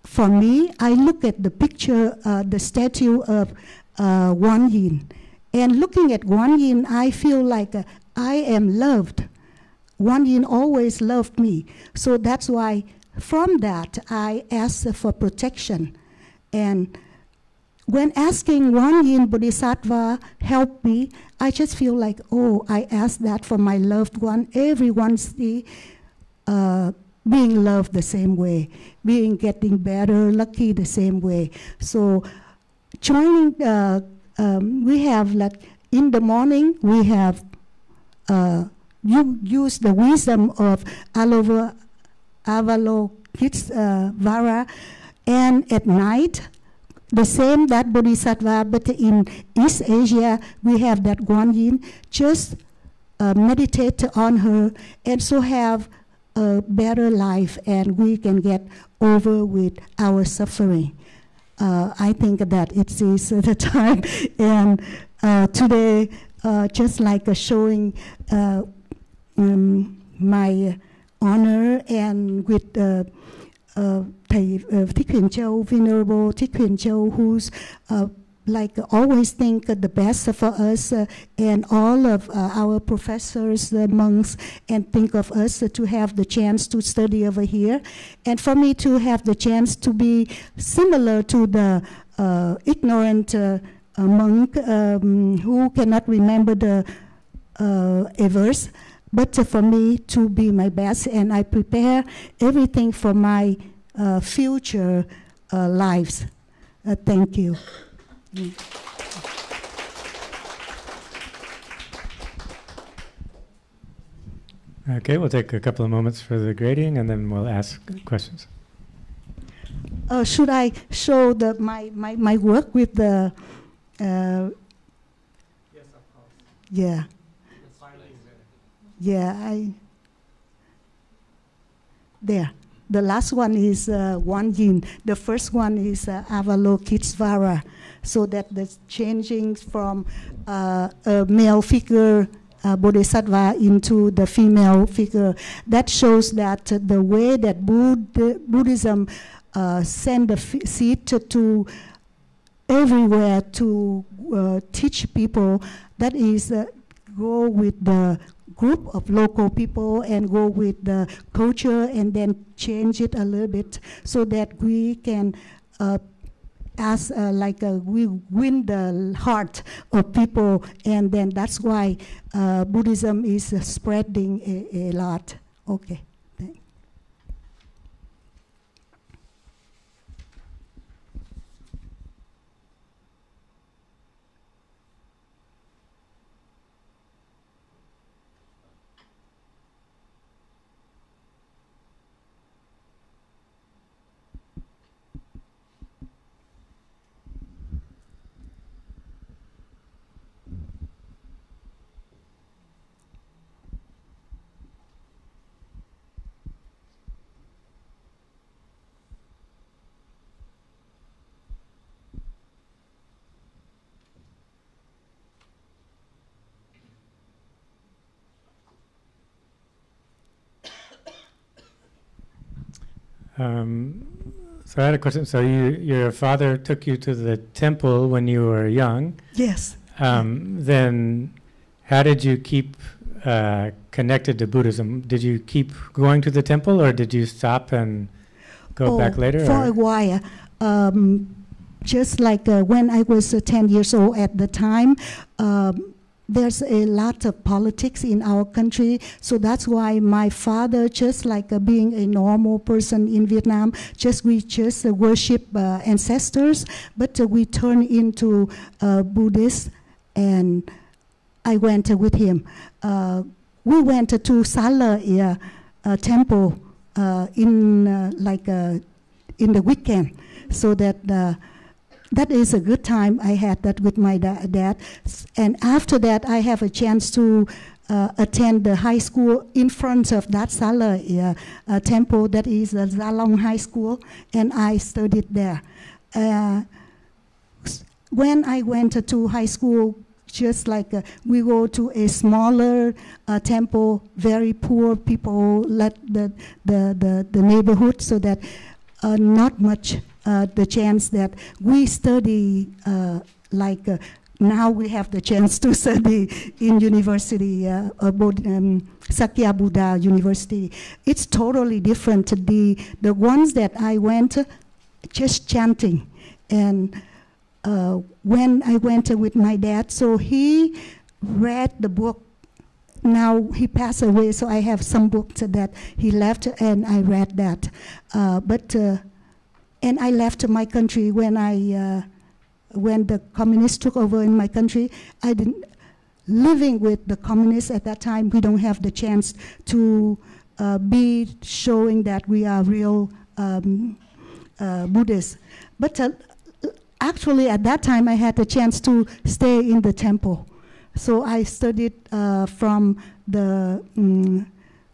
For me, I look at the picture, the statue of Nguyen, and looking at Nguyen, I feel like I am loved. Nguyen always loved me. So that's why from that I ask for protection. And when asking Nguyen Bodhisattva help me, I just feel like, oh, I ask that for my loved one. Everyone's being loved the same way, getting better, lucky the same way. So joining, we have in the morning, we have you use the wisdom of Avalokitesvara, and at night, the same that Bodhisattva, but in East Asia, we have that Nguyen. Just meditate on her, and so have a better life, and we can get over with our suffering. I think that it is the time, and today, just like showing my honor, and with Thầy Thích Huyền Châu, Venerable Thích Huyền Châu, who's like always think the best for us, and all of our professors, the monks, and think of us to have the chance to study over here, and for me to have the chance to be similar to the ignorant monk who cannot remember the a verse, but for me to be my best, and I prepare everything for my future lives. Thank you. Okay, we'll take a couple of moments for the grading, and then we'll ask questions. Should I show my work with the? Yes, of course. Yeah. Yeah, there. The last one is Nguyen. The first one is Avalokitesvara, so that the changing from a male figure Bodhisattva into the female figure. That shows that the way that Buddhism send the seed to everywhere to teach people, that is go with the group of local people and go with the culture, and then change it a little bit so that we can we win the heart of people, and then that's why Buddhism is spreading a lot. Okay. So I had a question. So your father took you to the temple when you were young. Yes. Then how did you keep connected to Buddhism? Did you keep going to the temple, or did you stop and go back later? For a while. Just like when I was 10 years old at the time, there's a lot of politics in our country, so that's why my father, just like being a normal person in Vietnam, we just worship ancestors, but we turn into Buddhist, and I went with him. We went to Sala temple in the weekend, so that that is a good time I had that with my dad. And after that, I have a chance to attend the high school in front of that Sala temple, that is the Zalong High School, and I studied there. When I went to high school, just like we go to a smaller temple, very poor people let the neighborhood, so that not much the chance that we study now we have the chance to study in university, Sakya Buddha University. It's totally different. The ones that I went, just chanting. And when I went with my dad, so he read the book. Now he passed away, so I have some books that he left, and I read that. And I left my country when the communists took over in my country. living with the communists at that time, we don't have the chance to be showing that we are real Buddhists. But actually, at that time, I had the chance to stay in the temple. So I studied from the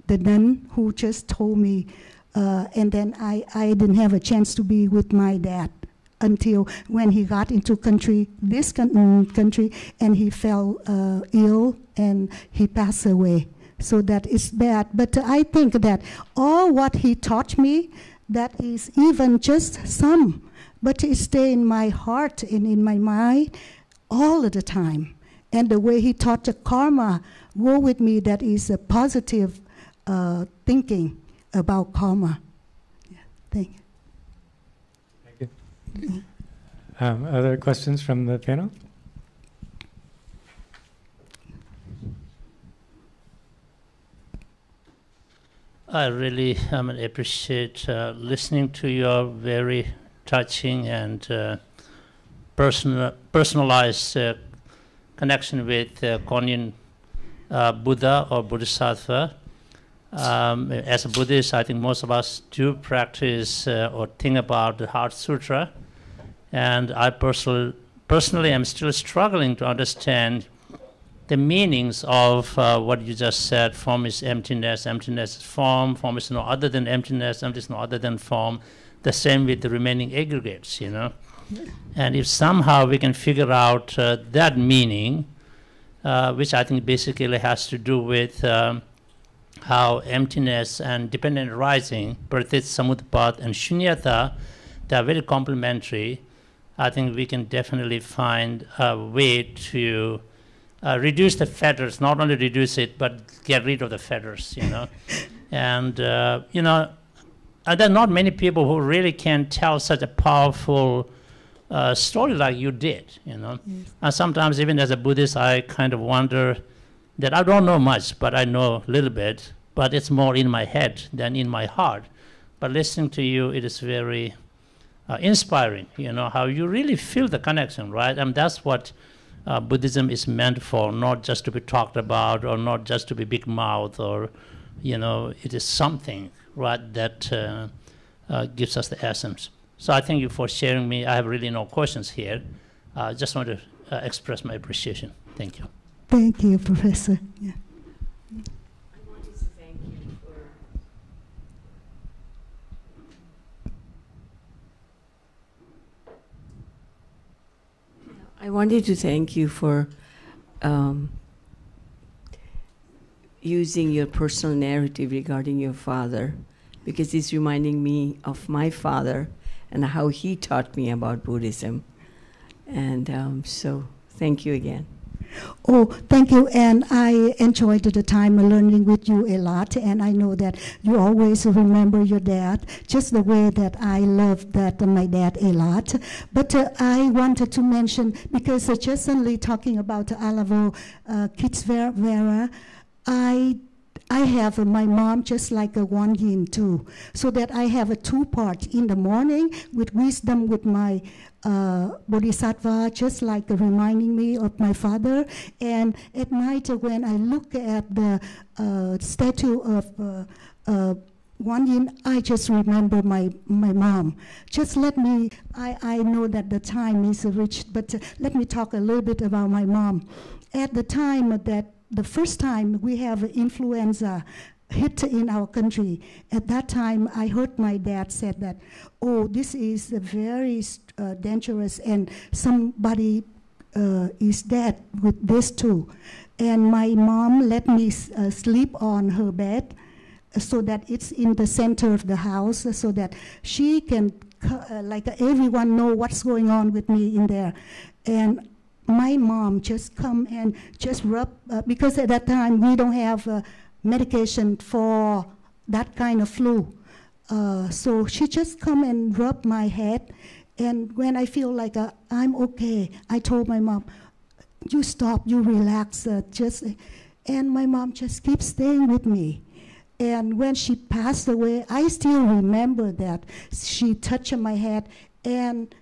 nun who just told me, and then I didn't have a chance to be with my dad until when he got into this country, and he fell ill and he passed away. So that is bad. But I think that all what he taught me, that is even just some, but it stay in my heart and in my mind all of the time. And the way he taught the karma go with me, that is a positive thinking about karma. Yeah, thank you. Thank you. Other questions from the panel? I really appreciate listening to your very touching and personalized connection with Nguyen Buddha or Bodhisattva. As a Buddhist, I think most of us do practice or think about the Heart Sutra. And I personally am still struggling to understand the meanings of what you just said. Form is emptiness, emptiness is form is no other than emptiness, emptiness is no other than form. The same with the remaining aggregates, you know. And if somehow we can figure out that meaning, which I think basically has to do with how emptiness and dependent arising, pratit, samutpat, and shunyata, they are very complementary. I think we can definitely find a way to reduce the fetters, not only reduce it, but get rid of the fetters, you know. And, you know, there are not many people who really can tell such a powerful story like you did, you know. Yes. And sometimes even as a Buddhist, I kind of wonder that I don't know much, but I know a little bit, but it's more in my head than in my heart. But listening to you, it is very inspiring, you know, how you really feel the connection, right? And that's what Buddhism is meant for, not just to be talked about or not just to be big mouth or, you know, it is something, right, that gives us the essence. So I thank you for sharing me. I have really no questions here. I just want to express my appreciation. Thank you. Thank you, Professor. Yeah. I wanted to thank you for using your personal narrative regarding your father, because it's reminding me of my father and how he taught me about Buddhism. And so thank you again. Oh, thank you, and I enjoyed the time learning with you a lot, and I know that you always remember your dad, just the way that I love that my dad a lot. But I wanted to mention, because just only talking about Alavo Kitsvera, I have my mom just like a Nguyen too, so that I have a two part in the morning with wisdom with my Bodhisattva, just like reminding me of my father, and at night when I look at the statue of Nguyen, I just remember my mom. Just let me, I know that the time is reached, but let me talk a little bit about my mom. At the time that the first time we have influenza hit in our country, at that time I heard my dad said that, oh, this is very dangerous and somebody is dead with this too. And my mom let me sleep on her bed so that it's in the center of the house so that she can, like everyone know what's going on with me in there. And my mom just come and just rub, because at that time we don't have medication for that kind of flu. So she just come and rub my head, and when I feel like I'm okay, I told my mom, you stop, you relax, and my mom just keeps staying with me. And when she passed away, I still remember that she touched my head, and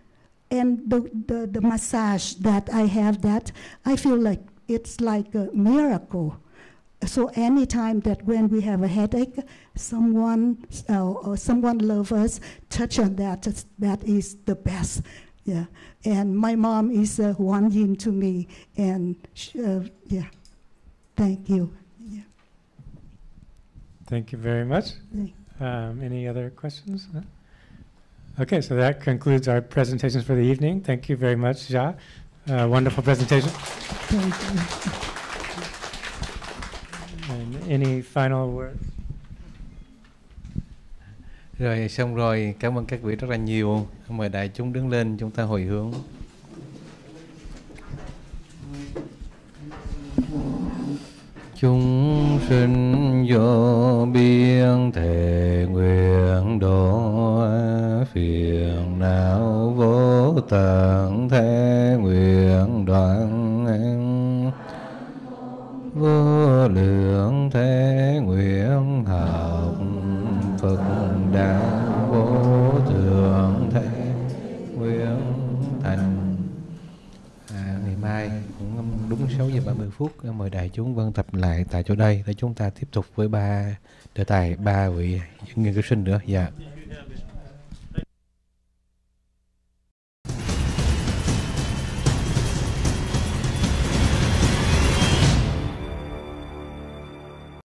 the massage that I have, that I feel like it's like a miracle. So anytime that when we have a headache, someone or someone love us, touch on that. That is the best. Yeah. And my mom is one yin to me. And yeah. Thank you. Yeah. Thank you very much. Any other questions? Okay, so that concludes our presentations for the evening. Thank you very much, Ja. Wonderful presentation. Thank you. And any final words? Rồi xong rồi, cảm ơn các vị rất là nhiều. Mời đại chúng đứng lên, chúng ta hồi hướng. Chúng sinh vô biên thệ nguyện độ, phiền não vô tận thế nguyện đoạn, vô lượng thế nguyện học Phật đạo, vô thượng thế nguyện thành. Ngày mai cũng đúng 6 giờ 30 phút mời đại chúng vân tập lại tại chỗ đây để chúng ta tiếp tục với ba đề tài, 3 vị nghiên cứu sinh nữa. Dạ.